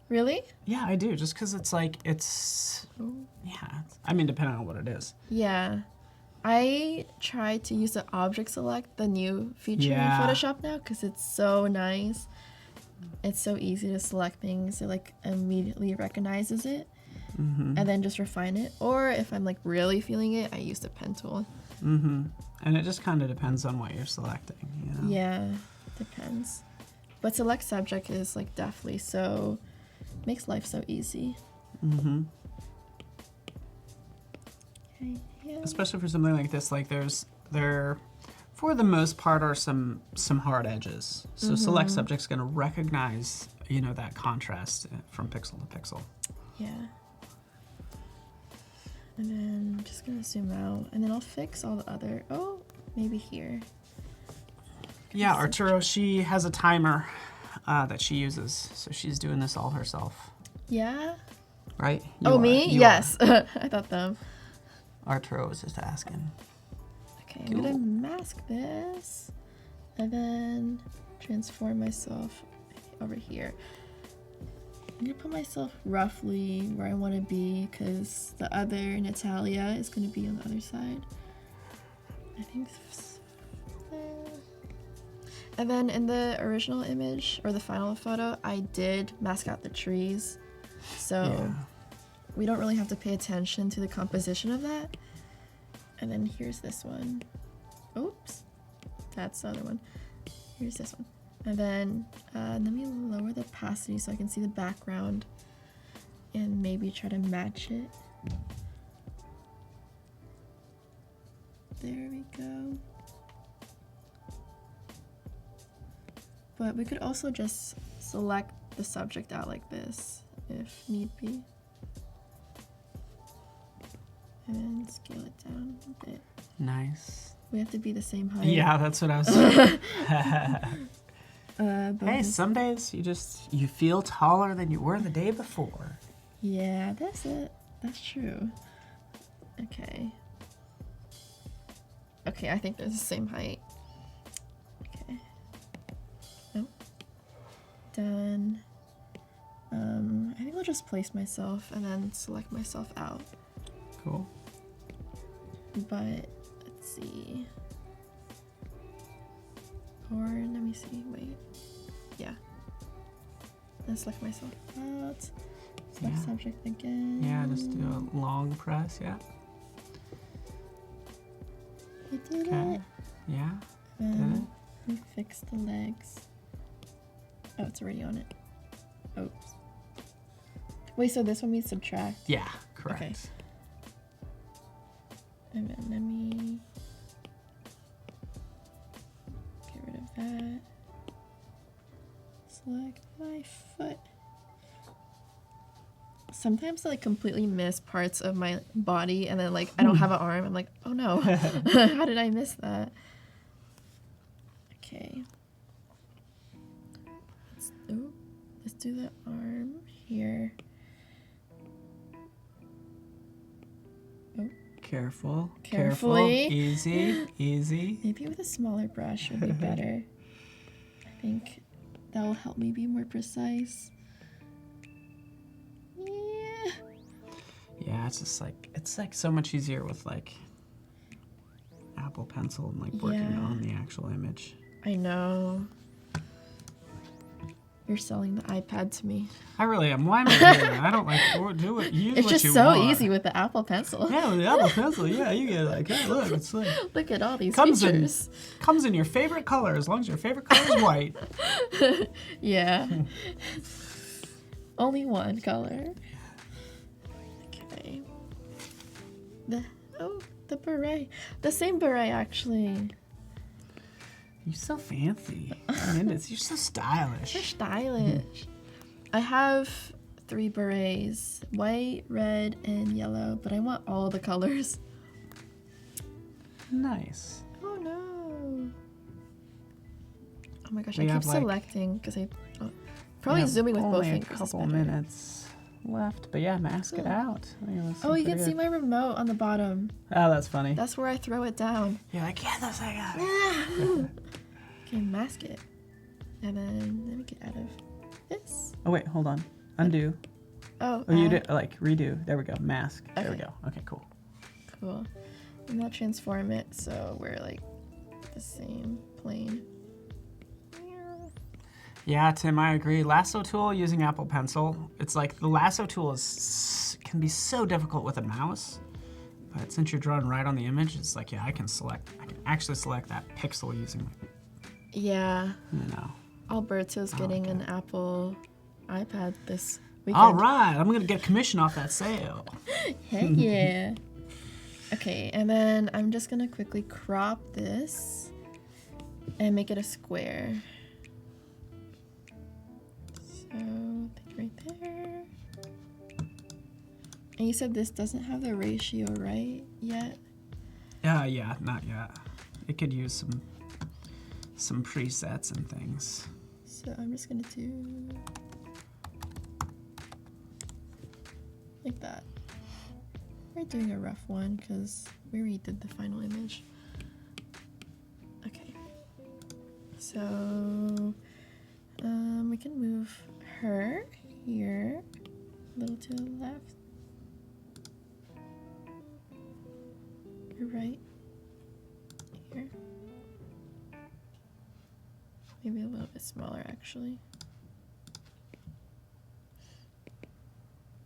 Really? Yeah, I do, just because it's like, I mean, depending on what it is. Yeah. I try to use the object select, the new feature Yeah. in Photoshop now, because it's so nice. It's so easy to select things. It like immediately recognizes it and then just refine it. Or if I'm like really feeling it, I use the pen tool. And it just kind of depends on what you're selecting, you know? Yeah, depends. But select subject is like definitely so, makes life so easy. Okay, yeah. Especially for something like this, like there, for the most part, are some hard edges. So select subject's going to recognize, you know, that contrast from pixel to pixel. Yeah. And then I'm just gonna zoom out, and then I'll fix all the other. Oh, maybe here. Yeah, Arturo, she has a timer that she uses, so she's doing this all herself, Yeah. right? Me? Yes. I thought them. Arturo was just asking. Okay, I'm gonna mask this, and then transform myself over here. I'm gonna put myself roughly where I want to be, because the other Natalia is gonna be on the other side. I think there. And then in the original image, or the final photo, I did mask out the trees. So we don't really have to pay attention to the composition of that. And then here's this one. Oops. That's the other one. Here's this one. And then let me lower the opacity so I can see the background and maybe try to match it. There we go. But we could also just select the subject out like this if need be. And scale it down a bit. Nice. We have to be the same height. Yeah, that's what I was. Hey, bonus. some days you feel taller than you were the day before. Yeah, that's it. That's true. Okay. Okay, I think they're the same height. Okay. Nope. Done. I think I'll just place myself and then select myself out. Cool. But let's see. Or let me see. Wait. Yeah. Then select myself out. Select Yeah. subject again. Yeah, just do a long press. Yeah. I did Okay. it. Yeah. Did it? Let me fix the legs. Oh, it's already on it. Oops. Wait, so this one we subtract. Yeah. Correct. Okay. And then let me get rid of that. Select my foot. Sometimes I like completely miss parts of my body and then like I don't have an arm. I'm like, oh no. How did I miss that? Okay. Let's do the arm here. Oh. Careful. Carefully. Careful. Easy. Easy. Maybe with a smaller brush would be better. I think that will help me be more precise. Yeah. Yeah, it's like so much easier with like Apple Pencil and like working Yeah. on the actual image. I know. You're selling the iPad to me. I really am. Why am I doing that? I don't like do it. Use It's what just you so want. easy with the Apple Pencil. Yeah, with the Apple Pencil. Yeah, you get like, hey, look, it's like Look at all these comes features. in your favorite color as long as your favorite color is white. Yeah. Only one color. Okay. The beret. The same beret actually. You're so fancy. You're so stylish. They're stylish. I have 3 berets. White, red, and yellow. But I want all the colors. Nice. Oh no. Oh my gosh, We I keep have, like- selecting because probably We have zooming with both only a fingers is couple better. minutes left, but yeah, mask it out. I think it looks Oh, you pretty can see good. my remote on the bottom. Oh, that's funny. That's where I throw it down. You're like, yeah, that's I got it. Okay, mask it. And then let me get out of this. Oh wait, hold on. Undo. Oh, Oh, you did like redo. There we go. Mask. There we Okay. go. Okay, cool. Cool. And I'll transform it so we're like the same plane. Yeah, Tim, I agree. Lasso tool using Apple Pencil. It's like the lasso tool can be so difficult with a mouse, but since you're drawing right on the image, it's like, yeah, I can actually select that pixel using, Yeah. you know. Alberto's getting an Apple iPad this weekend. All right, I'm gonna get a commission off that sale. Heck yeah. Okay, and then I'm just gonna quickly crop this and make it a square. So, think right there. And you said this doesn't have the ratio, right? Yet? Yeah, not yet. It could use some presets and things. So I'm just gonna do like that. We're doing a rough one because we already did the final image. Okay. So we can move her here, a little to the left. You're right. Here. Maybe a little bit smaller, actually.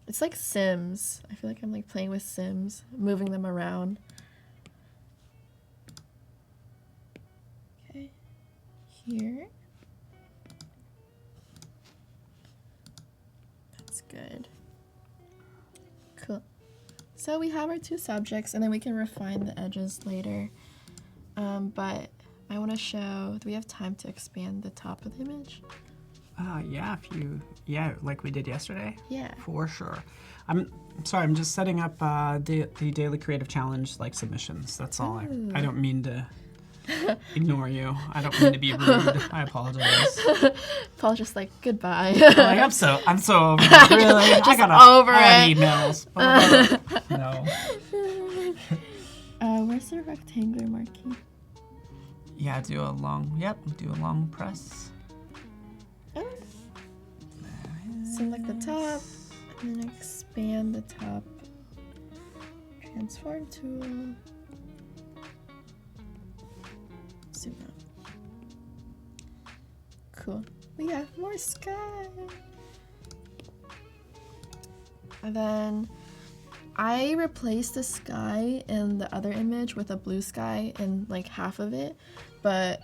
It's like Sims. I feel like I'm like playing with Sims, moving them around. Okay. Here. That's good. Cool. So we have our 2 subjects, and then we can refine the edges later. But I want to show, do we have time to expand the top of the image? Yeah, like we did yesterday. Yeah. For sure. I'm sorry, I'm just setting up the daily creative challenge like submissions. That's all. I don't mean to ignore you. I don't mean to be rude. I apologize. Paul's just like, goodbye. I'm so over it. Really? I got emails. No. Where's the rectangular marquee? Yeah, do a long press. Oh. Select the top, and then expand the top. Transform tool. Zoom out. Cool. We have more sky. And then I replaced the sky in the other image with a blue sky in like half of it, but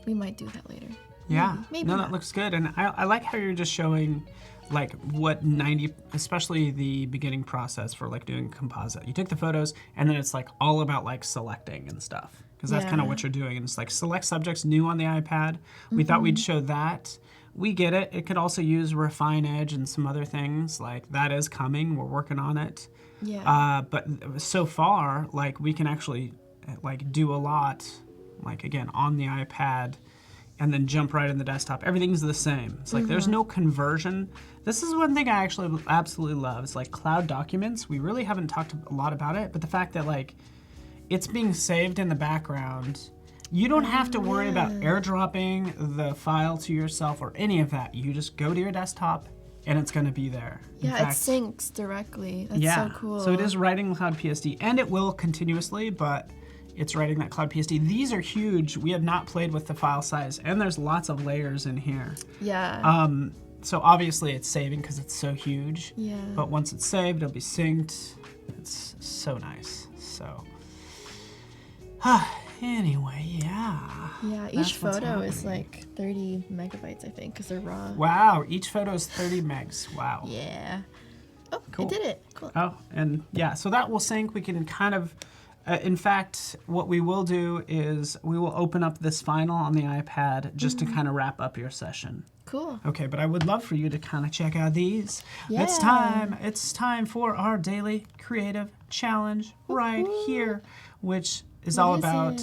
we might do that later. Yeah. Maybe no, not. that looks good. And I like how you're just showing like what 90, especially the beginning process for like doing composite. You take the photos and then it's like all about like selecting and stuff. Because that's kind of what you're doing. And it's like select subjects new on the iPad. We thought we'd show that. We get it. It could also use Refine Edge and some other things. Like that is coming. We're working on it. Yeah. But so far, like we can actually like do a lot, like again, on the iPad and then jump right in the desktop. Everything's the same. It's like there's no conversion. This is one thing I actually absolutely love. It's like cloud documents. We really haven't talked a lot about it, but the fact that like it's being saved in the background. You don't have to worry about airdropping the file to yourself or any of that. You just go to your desktop and it's going to be there. Yeah, it syncs directly. That's so cool. So it is writing Cloud PSD, and it will continuously, but it's writing that Cloud PSD. These are huge. We have not played with the file size, and there's lots of layers in here. Yeah. So obviously it's saving because it's so huge. Yeah. But once it's saved, it'll be synced. It's so nice. So, anyway, yeah. Yeah, each photo is like 30 megabytes, I think, because they're raw. Wow, each photo is 30 megs. Wow. Yeah. Oh, Cool. I did it. Cool. Oh, and yeah, so that will sync. We can kind of, in fact, what we will do is we will open up this final on the iPad just to kind of wrap up your session. Cool. Okay, but I would love for you to kind of check out these. Yeah. It's time for our daily creative challenge right here, which is all about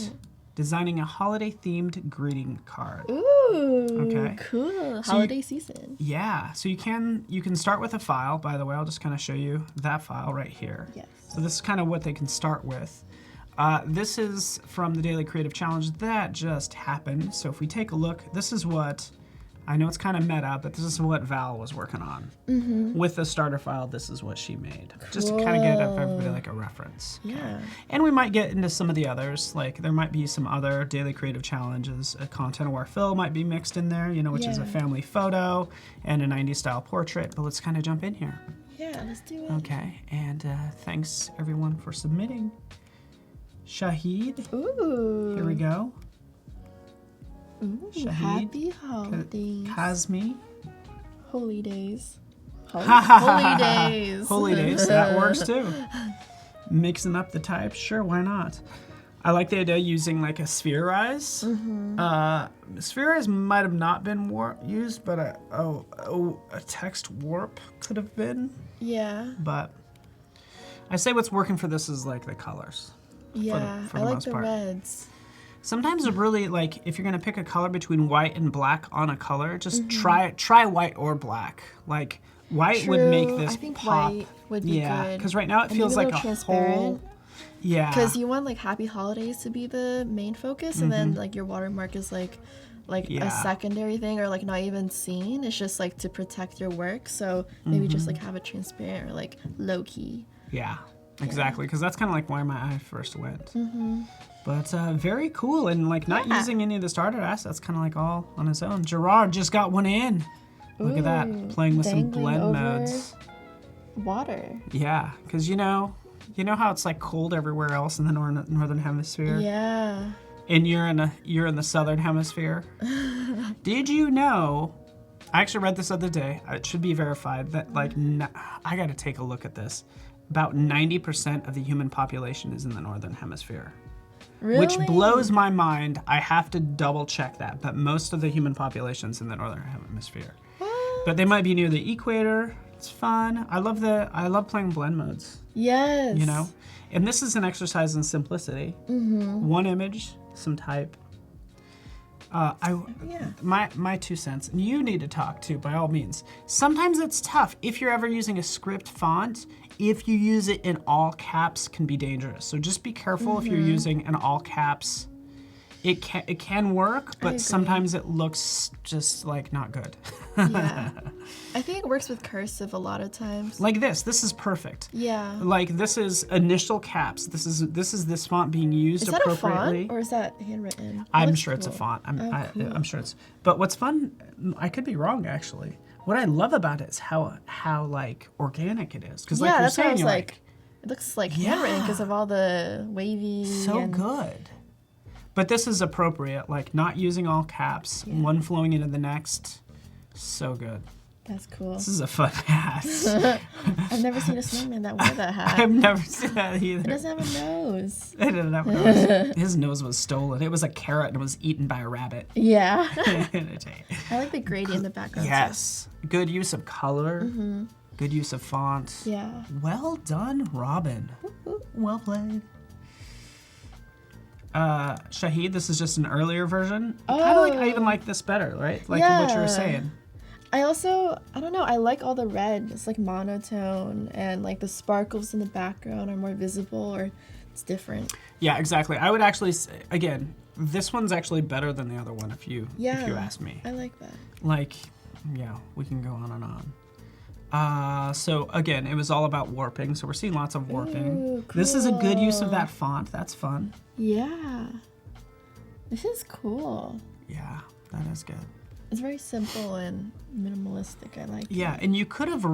designing a holiday-themed greeting card. Ooh, Okay. Cool. So Holiday season. Yeah, so you can start with a file. By the way, I'll just kind of show you that file right here. Yes. So this is kind of what they can start with. This is from the Daily Creative Challenge that just happened. So if we take a look, this is what, I know it's kind of meta, but this is what Val was working on. With the starter file, this is what she made. Just to kind of get everybody like a reference. Yeah. And we might get into some of the others. Like there might be some other Daily Creative Challenges. A content aware fill might be mixed in there, which is a family photo and a 90s style portrait. But let's kind of jump in here. Yeah, let's do it. Okay, and thanks everyone for submitting. Shahid, Ooh. here we go. Ooh, Shahid, happy holidays. Kazmi. Holy days. Holy days. Holy days, that works too. Mixing up the types, sure, why not? I like the idea of using like a spherize. Spherize might have not been used, but a text warp could have been. Yeah. But I say what's working for this is like the colors. Yeah, for I the like most the part. reds. Sometimes it really like if you're gonna pick a color between white and black on a color, just try white or black. Like white would make this I think pop. white would be good. Because right now it And feels maybe like a transparent. whole. Yeah. Because you want like happy holidays to be the main focus, and then like your watermark is like a secondary thing or like not even seen. It's just like to protect your work. So maybe just like have it transparent or like low key. Yeah, exactly. Because that's kind of like where my eye first went. But very cool, and like not using any of the starter assets, kind of like all on its own. Gerard just got one in. Look at that, playing with some Dangling blend over modes. Water. Yeah, because you know how it's like cold everywhere else in the northern hemisphere. Yeah. And you're in the southern hemisphere. Did you know? I actually read this other day. It should be verified that like I got to take a look at this. About 90% of the human population is in the northern hemisphere. Really? Which blows my mind. I have to double check that, but most of the human population's in the northern hemisphere. What? But they might be near the equator. It's fun. I love playing blend modes. Yes. You know, and this is an exercise in simplicity. One image, some type. My 2 cents, and you need to talk too, by all means. Sometimes it's tough if you're ever using a script font. If you use it in all caps, can be dangerous. So just be careful if you're using an all caps. It can work, but sometimes it looks just like not good. Yeah. I think it works with cursive a lot of times. Like this is perfect. Yeah. Like this is initial caps. This is this font being used appropriately. Is that a font or is that handwritten? I'm sure it's a font. I'm sure it's. But what's fun, I could be wrong actually. What I love about it is how like organic it is. Because like you're saying, you're like, it looks like handwritten because of all the wavy. So good. But this is appropriate, like not using all caps, one flowing into the next. So good. That's cool. This is a fun hat. I've never seen a snowman that wore that hat. I've never seen that either. It doesn't have a nose. It didn't have a nose. His nose was stolen. It was a carrot and was eaten by a rabbit. Yeah. I like the gradient in the background. Yes. Too. Good use of color. Good use of font. Yeah. Well done, Robin. Well played. Shahid, this is just an earlier version. I even like this better, right? Like what you were saying. I don't know, I like all the red. It's like monotone and like the sparkles in the background are more visible or it's different. Yeah, exactly. I would actually say, again, this one's actually better than the other one if you ask me. I like that. Like, yeah, we can go on and on. So again, it was all about warping. So we're seeing lots of warping. Ooh, cool. This is a good use of that font. That's fun. Yeah. This is cool. Yeah, that is good. It's very simple and minimalistic. I like it. Yeah, and you could have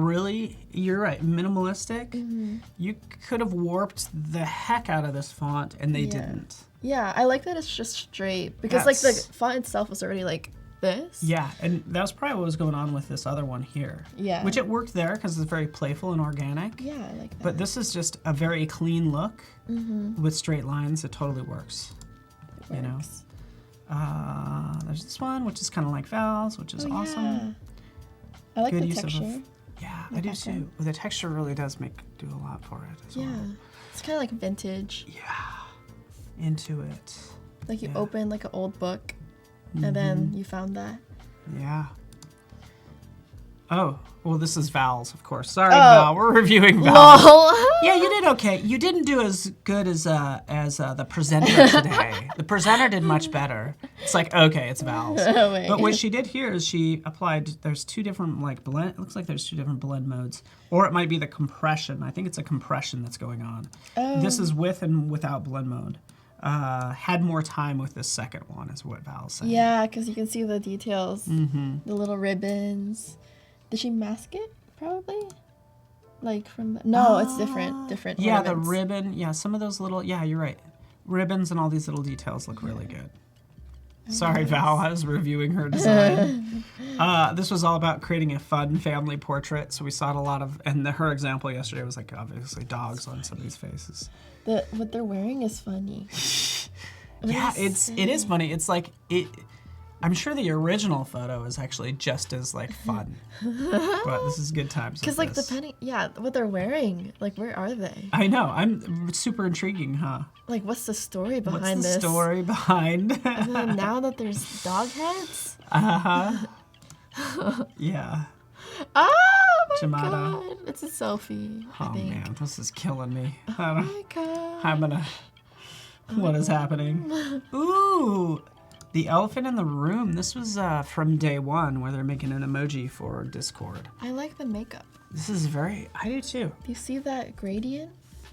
you're right, minimalistic. You could have warped the heck out of this font and they didn't. Yeah, I like that it's just straight because like the font itself was already like this. Yeah, and that was probably what was going on with this other one here. Yeah. Which it worked there because it's very playful and organic. Yeah, I like that. But this is just a very clean look with straight lines. It totally works. You know? There's this one, which is kind of like Val's, which is awesome. Yeah. I like Good the use texture. I do too. Well, the texture really does do a lot for it as well. It's kind of like vintage. Yeah, into it. Like you open like an old book, and then you found that. Yeah. Oh, well, this is Val's, of course. Sorry, Val. We're reviewing Val. Yeah, you did okay. You didn't do as good as the presenter today. The presenter did much better. It's like, okay, it's Val's. But what she did here is she applied, there's two different, like, blend, it looks like there's two different blend modes. Or it might be the compression. I think it's a compression that's going on. This is with and without blend mode. Had more time with this second one is what Val's saying. Yeah, because you can see the details. The little ribbons. Did she mask it? Probably. Like from the, no, it's different. Yeah, ornaments. the ribbon. Yeah, some of those little. Yeah, you're right. Ribbons and all these little details look really good. Sorry, Val. I was reviewing her design. This was all about creating a fun family portrait. So we saw a lot of, and her example yesterday was like obviously dogs on some of these faces. What they're wearing is funny. Yeah, it is funny. It's like it. I'm sure the original photo is actually just as like fun, but this is good times. Because like depending, what they're wearing, like where are they? I know. I'm super intriguing, huh? Like, what's the story behind this? What's the story behind? And then now that there's dog heads. Yeah. Oh my Jamada. god! It's a selfie. Oh I think. Man, this is killing me. Oh my god. I'm gonna. What is happening? Ooh. The elephant in the room. This was from day one where they're making an emoji for Discord. I like the makeup. This is I do too. Do you see that gradient?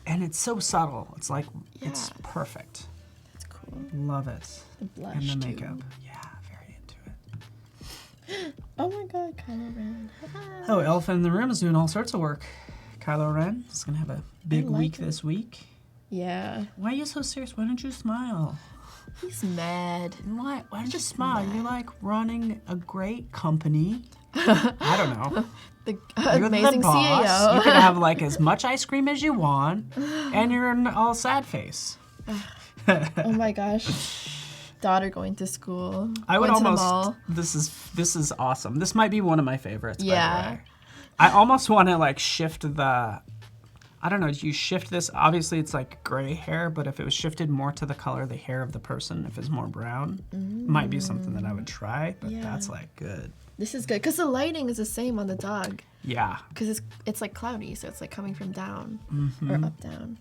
And it's so subtle. It's like, it's perfect. That's cool. Love it. The blush and the makeup. too. Yeah, very into it. Oh my god, Kylo Ren. Oh, elephant in the room is doing all sorts of work. Kylo Ren is going to have a big week this week. Yeah. Why are you so serious? Why don't you smile? He's mad. Why don't you smile? You're like running a great company. I don't know. You're amazing the boss. CEO. You can have like as much ice cream as you want, and you're an all sad face. Oh my gosh. Daughter going to school. I would going almost. To the mall. This is awesome. This might be one of my favorites. Yeah. By the way. I almost want to like shift the, I don't know, do you shift this? Obviously it's like gray hair, but if it was shifted more to the color of the hair of the person, if it's more brown, might be something that I would try, but that's like good. This is good because the lighting is the same on the dog. Yeah. Because it's like cloudy, so it's like coming from down or up down.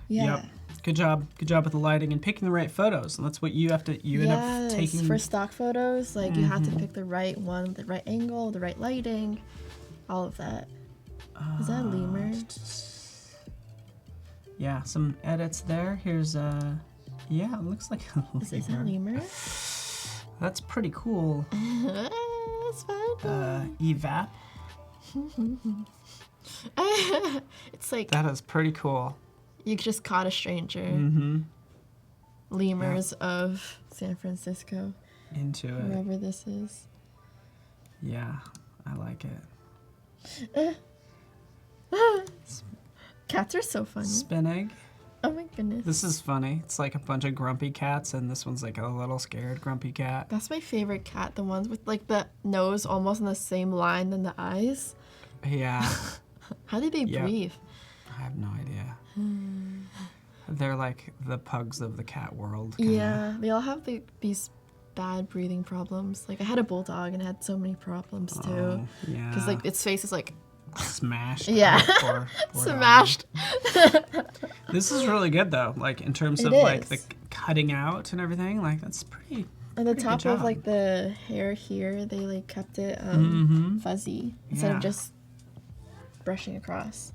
Yeah. Yep. Good job. Good job with the lighting and picking the right photos. And that's what you have to, you end up taking. For stock photos, like you have to pick the right one, the right angle, the right lighting, all of that. Is that a lemur? Yeah, some edits there. Here's yeah, it looks like a lemur. Is this a lemur? That's pretty cool. That's fun. Evap. It's like that is pretty cool. You just caught a stranger. Lemurs of San Francisco. Into it. Wherever this is. Yeah, I like it. Cats are so funny. Spinning. Oh my goodness. This is funny. It's like a bunch of grumpy cats, and this one's like a little scared grumpy cat. That's my favorite cat. The ones with like the nose almost in the same line than the eyes. Yeah. How do they breathe? I have no idea. They're like the pugs of the cat world. Kinda. Yeah, they all have these bad breathing problems. Like I had a bulldog and it had so many problems too. Oh, yeah. Because like its face is like smashed. Yeah. Poor smashed. This is really good though. Like in terms of like the cutting out and everything. Like that's pretty. On the top of like the hair here, they like kept it fuzzy instead of just brushing across.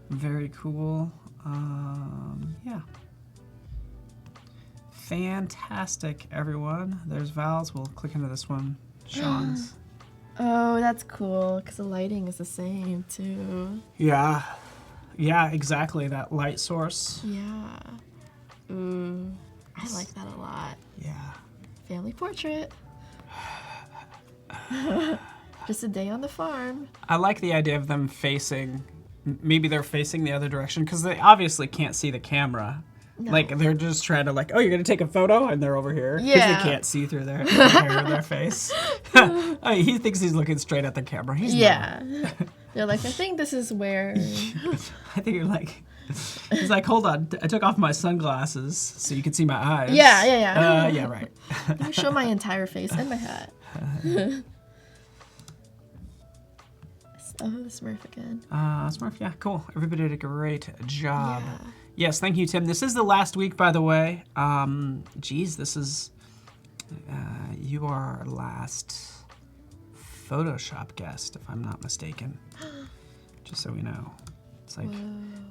Very cool. Yeah. Fantastic, everyone. There's Val's. We'll click into this one. Sean's. Oh, that's cool, because the lighting is the same, too. Yeah. Yeah, exactly. That light source. Yeah. Ooh. I like that a lot. Yeah. Family portrait. Just a day on the farm. I like the idea of them facing, maybe they're facing the other direction, because they obviously can't see the camera. No. Like, they're just trying to like, oh, you're going to take a photo? And they're over here. Because they can't see through their hair in their face. Oh, he thinks he's looking straight at the camera. He's not. They're like, I think this is where... I think you're like... He's like, hold on, I took off my sunglasses so you can see my eyes. Yeah. Yeah, right. Let me show my entire face and my hat. Oh, the Smurf again. Smurf, yeah, cool. Everybody did a great job. Yeah. Yes, thank you, Tim. This is the last week, by the way. Geez, this is... you are our last Photoshop guest, if I'm not mistaken. Just so we know. It's like,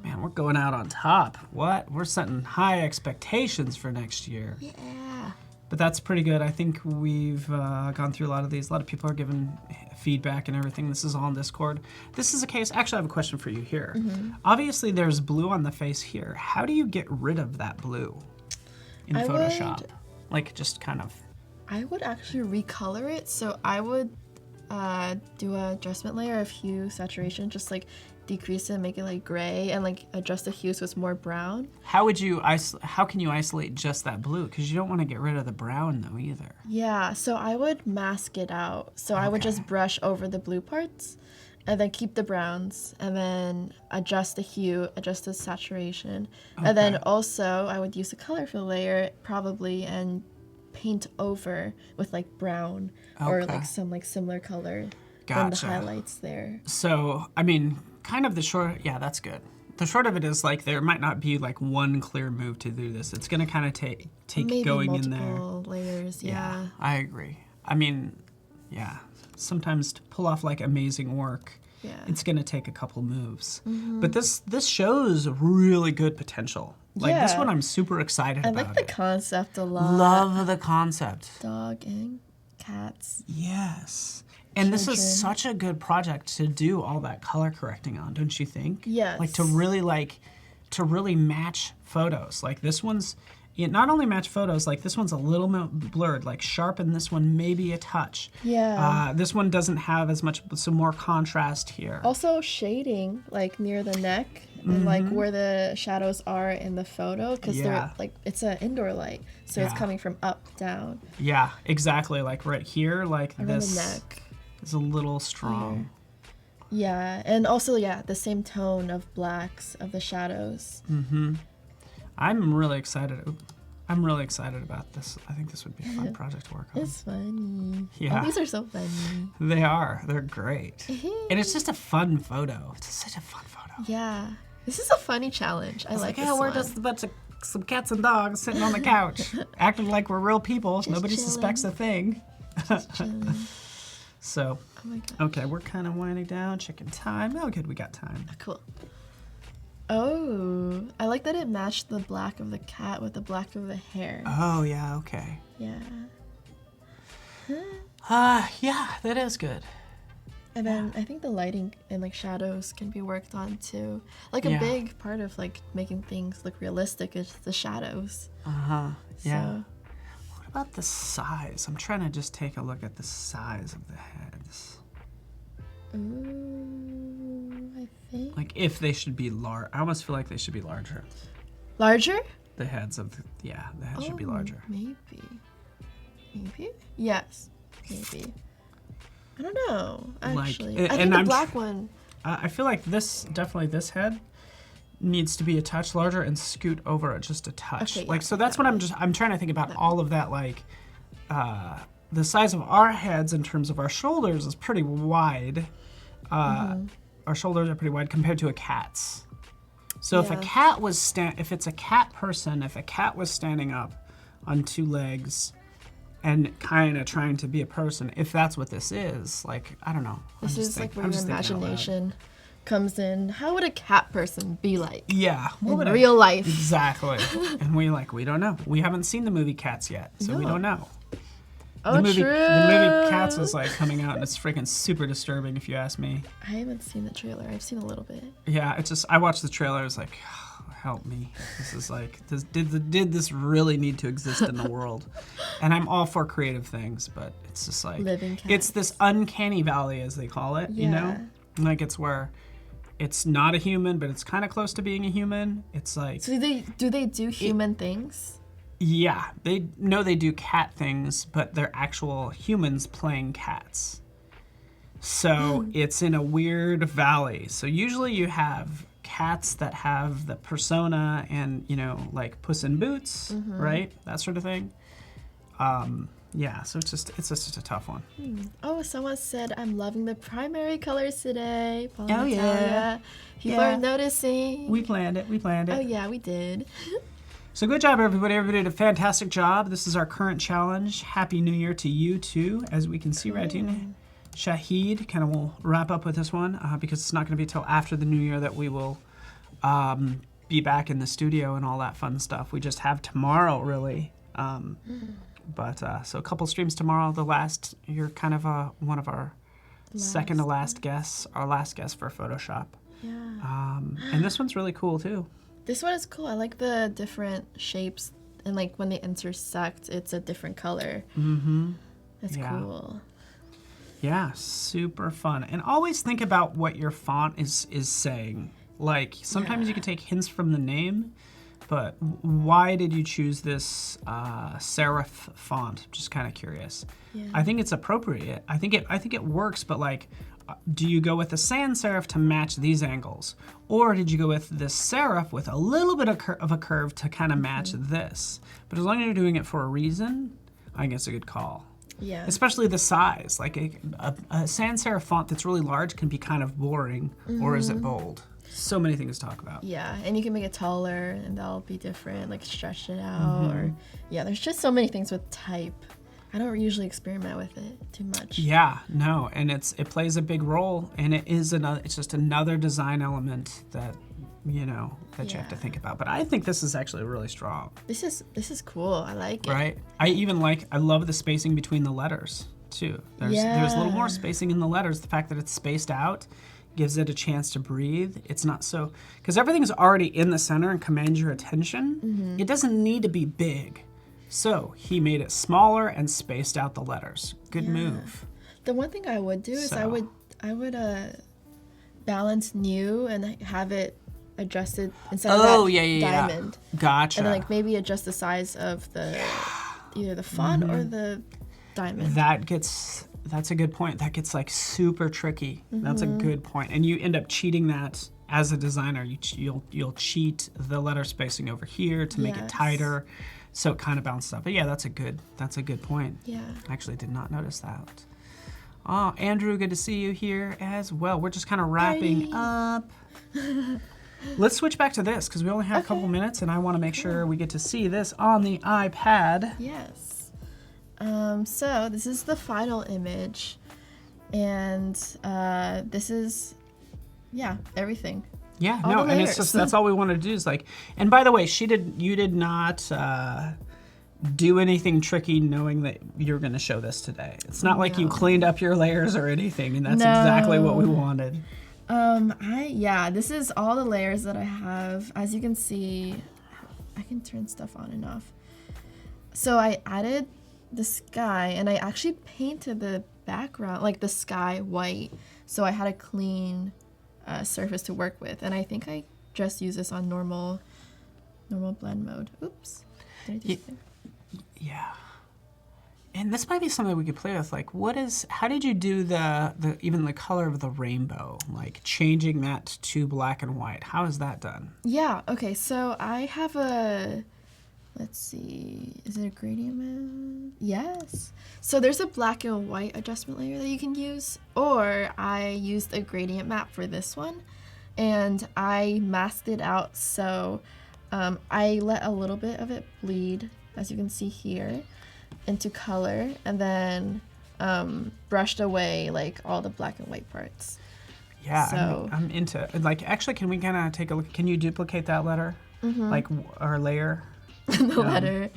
man, we're going out on top. What? We're setting high expectations for next year. Yeah. But that's pretty good. I think we've gone through a lot of these. A lot of people are giving feedback and everything. This is all in Discord. This is a case, actually I have a question for you here. Obviously there's blue on the face here. How do you get rid of that blue in Photoshop? Like just kind of. I would actually recolor it. So I would do a adjustment layer of hue, saturation, just like decrease it, make it like gray, and like adjust the hue so it's more brown. How would you how can you isolate just that blue? Because you don't want to get rid of the brown though either. Yeah, so I would mask it out. So I would just brush over the blue parts and then keep the browns and then adjust the hue, adjust the saturation. And then also I would use a color fill layer probably and paint over with like brown or like some like similar color than the highlights there. So, I mean, kind of the short, yeah, that's good. The short of it is like there might not be like one clear move to do this. It's going to kind of take maybe going in there. Multiple layers, yeah. I agree. I mean, yeah, sometimes to pull off like amazing work, it's going to take a couple moves. But this shows really good potential. Like this one I'm super excited about. I like the concept a lot. Love the concept. Dog and cats. Yes. And this is such a good project to do all that color correcting on, don't you think? Yes. Like to really match photos. Like this one's, not only match photos, like this one's a little blurred, like sharpen this one maybe a touch. Yeah. This one doesn't have as much, some more contrast here. Also shading, like near the neck and like where the shadows are in the photo, because they're like, it's an indoor light, so it's coming from up, down. Yeah, exactly. Like right here, like around this. The neck. is a little strong. Yeah, and also, yeah, the same tone of blacks of the shadows. I'm really excited. I'm really excited about this. I think this would be a fun project to work on. It's funny. Yeah. Oh, these are so funny. They are. They're great. And it's just a fun photo. It's such a fun photo. Yeah. This is a funny challenge. I like this we're one. just a bunch of some cats and dogs sitting on the couch, acting like we're real people. Nobody chilling. suspects a thing. Chilling. So, Oh my god. okay, we're kind of winding down, checking time. Oh, good, we got time. Cool. Oh, I like that it matched the black of the cat with the black of the hair. Oh, yeah, okay. Yeah. Yeah, that is good. And then I think the lighting and like shadows can be worked on too. Like a Yeah. big part of like making things look realistic is the shadows. Yeah. So, What about the size? I'm trying to just take a look at the size of the heads. ooh, I think. Like if they should be large. I almost feel like they should be larger. Larger? The heads of, the heads should be larger. Maybe. Maybe? Yes. Maybe. I don't know, actually. I think and the I'm black one. I feel like this head needs to be a touch larger and scoot over it just a touch. Okay, yeah, like, so that's what I'm trying to think about all of that, like, the size of our heads in terms of our shoulders is pretty wide. Our shoulders are pretty wide compared to a cat's. So if a Yeah. cat was if it's a cat person, if a cat was standing up on two legs and kind of trying to be a person, if that's what this is, like, I don't know. This is like where your imagination comes in. How would a cat person be like? Yeah. In real life. Exactly. And we don't know. We haven't seen the movie Cats yet, so we No. don't know. Oh, The movie true. Cats is like coming out and it's freaking super disturbing if you ask me. I haven't seen the trailer. I've seen a little bit. Yeah, it's just, I watched the trailer, I was like, help me. This is like, did this really need to exist in the world? And I'm all for creative things, but it's just like, Living cats. it's this uncanny valley, as they call it, you know? Like, it's where it's not a human, but it's kind of close to being a human. It's like, So do they do human things? yeah, they do cat things, but they're actual humans playing cats. So it's in a weird valley. So usually you have cats that have the persona and, you know, like Puss in Boots, right? That sort of thing. Yeah, so it's just a tough one. Oh, someone said I'm loving the primary colors today. Paul Oh, and yeah. Natalia. People Yeah. are noticing. We planned it. Oh yeah, we did. So good job, everybody. Everybody did a fantastic job. This is our current challenge. Happy New Year to you, too. As we can see right here, Shahid kind of will wrap up with this one because it's not going to be till after the New Year that we will be back in the studio and all that fun stuff. We just have tomorrow, really. But so a couple streams tomorrow. You're kind of one of our second to last guests, our last guest for Photoshop. Yeah. And this one's really cool, too. This one is cool. I like the different shapes and like when they intersect, it's a different color. That's Yeah. cool. Yeah, super fun. And always think about what your font is saying. Like, sometimes you can take hints from the name, but why did you choose this serif font? Just kind of curious. Yeah. I think it's appropriate. I think it works, but like, do you go with the sans serif to match these angles? Or did you go with this serif with a little bit of a curve to kind of match this? But as long as you're doing it for a reason, I think it's a good call. Yeah. Especially the size. Like a sans serif font that's really large can be kind of boring, or is it bold? So many things to talk about. Yeah, and you can make it taller and that'll be different, like stretch it out or yeah, there's just so many things with type. I don't usually experiment with it too much. Yeah, no, and it plays a big role, and it's just another design element that you have to think about. But I think this is actually really strong. This is cool. I like it. Right? I love the spacing between the letters too. There's a little more spacing in the letters. The fact that it's spaced out gives it a chance to breathe. It's not so, because everything's already in the center and commands your attention. It doesn't need to be big. So he made it smaller and spaced out the letters. Good move. The one thing I would do is I would balance new and have it adjusted instead of that diamond. Gotcha. And then like maybe adjust the size of the either the font or the diamond. That gets That's a good point. That gets like super tricky. That's a good point. And you end up cheating that as a designer. You'll cheat the letter spacing over here to make it tighter, so it kind of bounces up. But yeah, that's a good point. Yeah. I actually did not notice that. Oh, Andrew, good to see you here as well. We're just kind of wrapping up. Let's switch back to this because we only have a couple minutes, and I want to make sure we get to see this on the iPad. Yes. So this is the final image, and this is, everything. Yeah, All no, the and layers. it's just that's all we want to do is like. And by the way, you did not do anything tricky, knowing that you're going to show this today. It's not like you cleaned up your layers or anything, and that's exactly what we wanted. This is all the layers that I have. As you can see, I can turn stuff on and off. So I added the sky, and I actually painted the background, like the sky, white. So I had a clean surface to work with, and I think I just use this on normal blend mode. Oops. Did I do something? Yeah. And this might be something we could play with. Like, how did you do the even the color of the rainbow? Like changing that to black and white. How is that done? Yeah, okay, so I have let's see, is it a gradient map? Yes. So there's a black and white adjustment layer that you can use, or I used a gradient map for this one, and I masked it out, so I let a little bit of it bleed, as you can see here, into color, and then brushed away like all the black and white parts. Yeah, So- I'm into like. Actually, can we kind of take a look? Can you duplicate that letter, like our layer? The letter.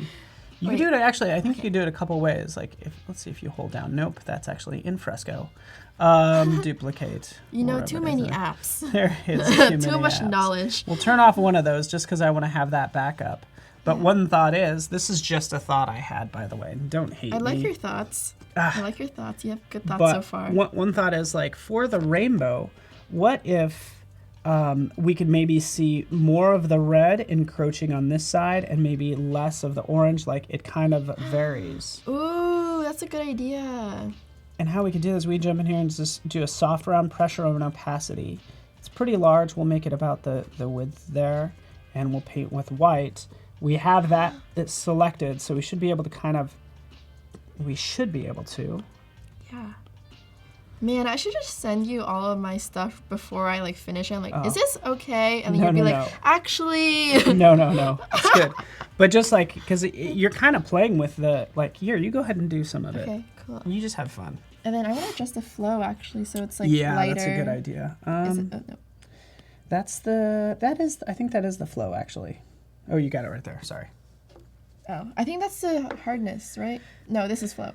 You can do it actually. I think you can do it a couple ways. Like, let's see if you hold down. Nope, that's actually in fresco. Duplicate. You know, wherever too it many is. apps. There is Too much apps. knowledge. We'll turn off one of those just because I want to have that backup. But one thought is, this is just a thought I had, by the way. Don't hate me. I like your thoughts. I like your thoughts. You have good thoughts But so far. one thought is like, for the rainbow, what if we could maybe see more of the red encroaching on this side and maybe less of the orange? Like, it kind of varies. Ooh, that's a good idea. And how we could do this, we jump in here and just do a soft round pressure over an opacity. It's pretty large. We'll make it about the width there, and we'll paint with white. We have that it's selected, so we should be able to Yeah. Man, I should just send you all of my stuff before I like finish. I'm like, is this okay? And then you'll be like, actually. No, it's good. But just like, because you're kind of playing with the, like, here, you go ahead and do some of it. Okay, cool. You just have fun. And then I want to adjust the flow actually, so it's like Yeah, lighter. that's a good idea. Is it? Oh, no. I think that is the flow actually. Oh, you got it right there. Sorry. Oh, I think that's the hardness, right? No, this is flow.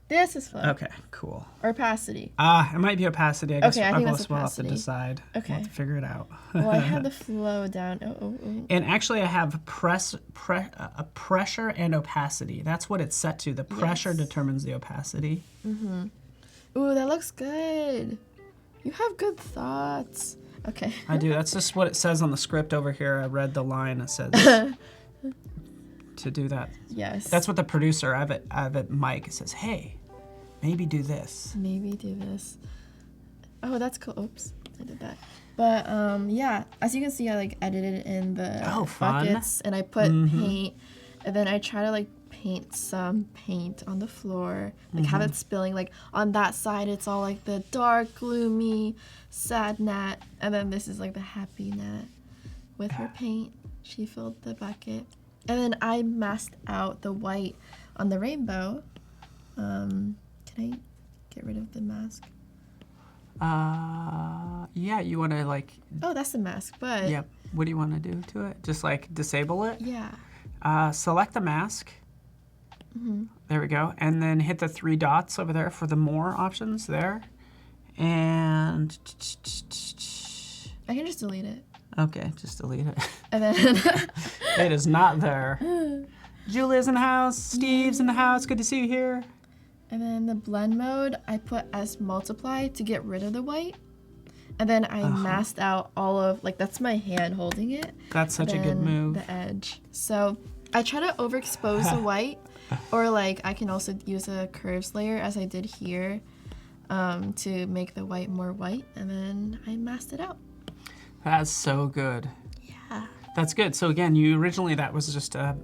This is flow. Okay, cool. Or opacity. It might be opacity. I guess Okay, I think that's we'll have to opacity. decide. Okay. We'll have to figure it out. Well, I have the flow down. Oh. And actually, I have pressure and opacity. That's what it's set to. The pressure determines the opacity. Ooh, that looks good. You have good thoughts. Okay. I do. That's just what it says on the script over here. I read the line that says to do that. Yes. That's what the producer, Avid Mike, says, hey, maybe do this. Maybe do this. Oh, that's cool. Oops, I did that. But yeah, as you can see, I like edited in the buckets, and I put paint, and then I try to like paint some paint on the floor, like have it spilling. Like on that side, it's all like the dark, gloomy, sad Nat, and then this is like the happy Nat with her paint. She filled the bucket, and then I masked out the white on the rainbow. Can I get rid of the mask? Yeah, you want to like... Oh, that's the mask, but... Yep. What do you want to do to it? Just like disable it? Yeah. Select the mask. There we go. And then hit the 3 dots over there for the more options there. And... I can just delete it. Okay, just delete it. And then... It is not there. Julia's in the house. Steve's in the house. Good to see you here. And then the blend mode, I put as multiply to get rid of the white. And then I masked out all of, like, that's my hand holding it. That's such a good move. The edge. So I try to overexpose the white, Or like I can also use a curves layer as I did here to make the white more white, and then I masked it out. That's so good. Yeah. That's good. So again, you originally that was just a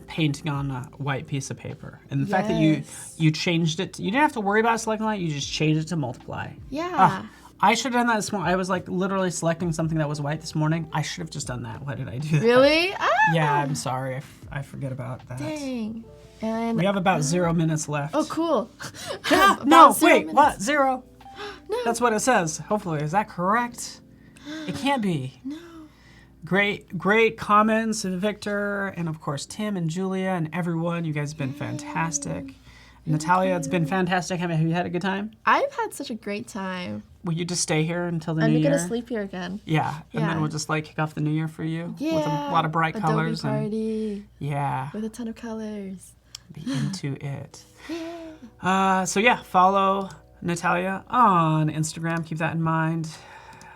painting on a white piece of paper, and the fact that you changed it, you didn't have to worry about selecting light. You just changed it to multiply. Yeah. I should have done that this morning. I was like literally selecting something that was white this morning. I should have just done that. Why did I do that? Really? Ah! Yeah, I'm sorry. I forget about that. Dang. And We have about 0 minutes left. oh, cool. Yeah, About no, 0 wait, minutes. what? 0? No. That's what it says. Hopefully, is that correct? It can't be. No. Great comments, Victor, and of course Tim and Julia and everyone. You guys have been fantastic. Natalia, it's been fantastic. Have you had a good time? I've had such a great time. Will you just stay here until the I'm new year? gonna sleep here again. Yeah, and Yeah. then we'll just like kick off the new year for you Yeah. with a lot of bright Adobe colors and party yeah, with a ton of colors. be into it. Yeah. So yeah, follow Natalia on Instagram. Keep that in mind.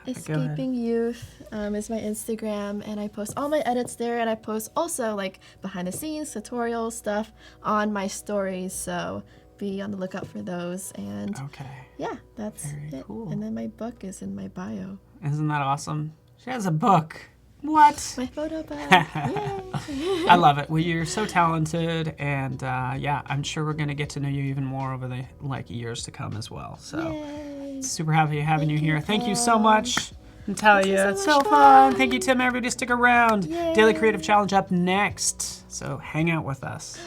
Escaping Youth is my Instagram, and I post all my edits there, and I post also like behind the scenes tutorial stuff on my stories, so be on the lookout for those. And Okay, yeah, that's Very it. cool. And then my book is in my bio. isn't that awesome? She has a book. What? My photo book. Yay. I love it. Well, you're so talented, and yeah, I'm sure we're gonna get to know you even more over the years to come as well. So. Yay. Super happy having you here. Thank you so Paul. much, Natalia. so It's so much fun. fun. Thank you, Tim. Everybody stick around. Yay. Daily Creative Challenge up next. So hang out with us.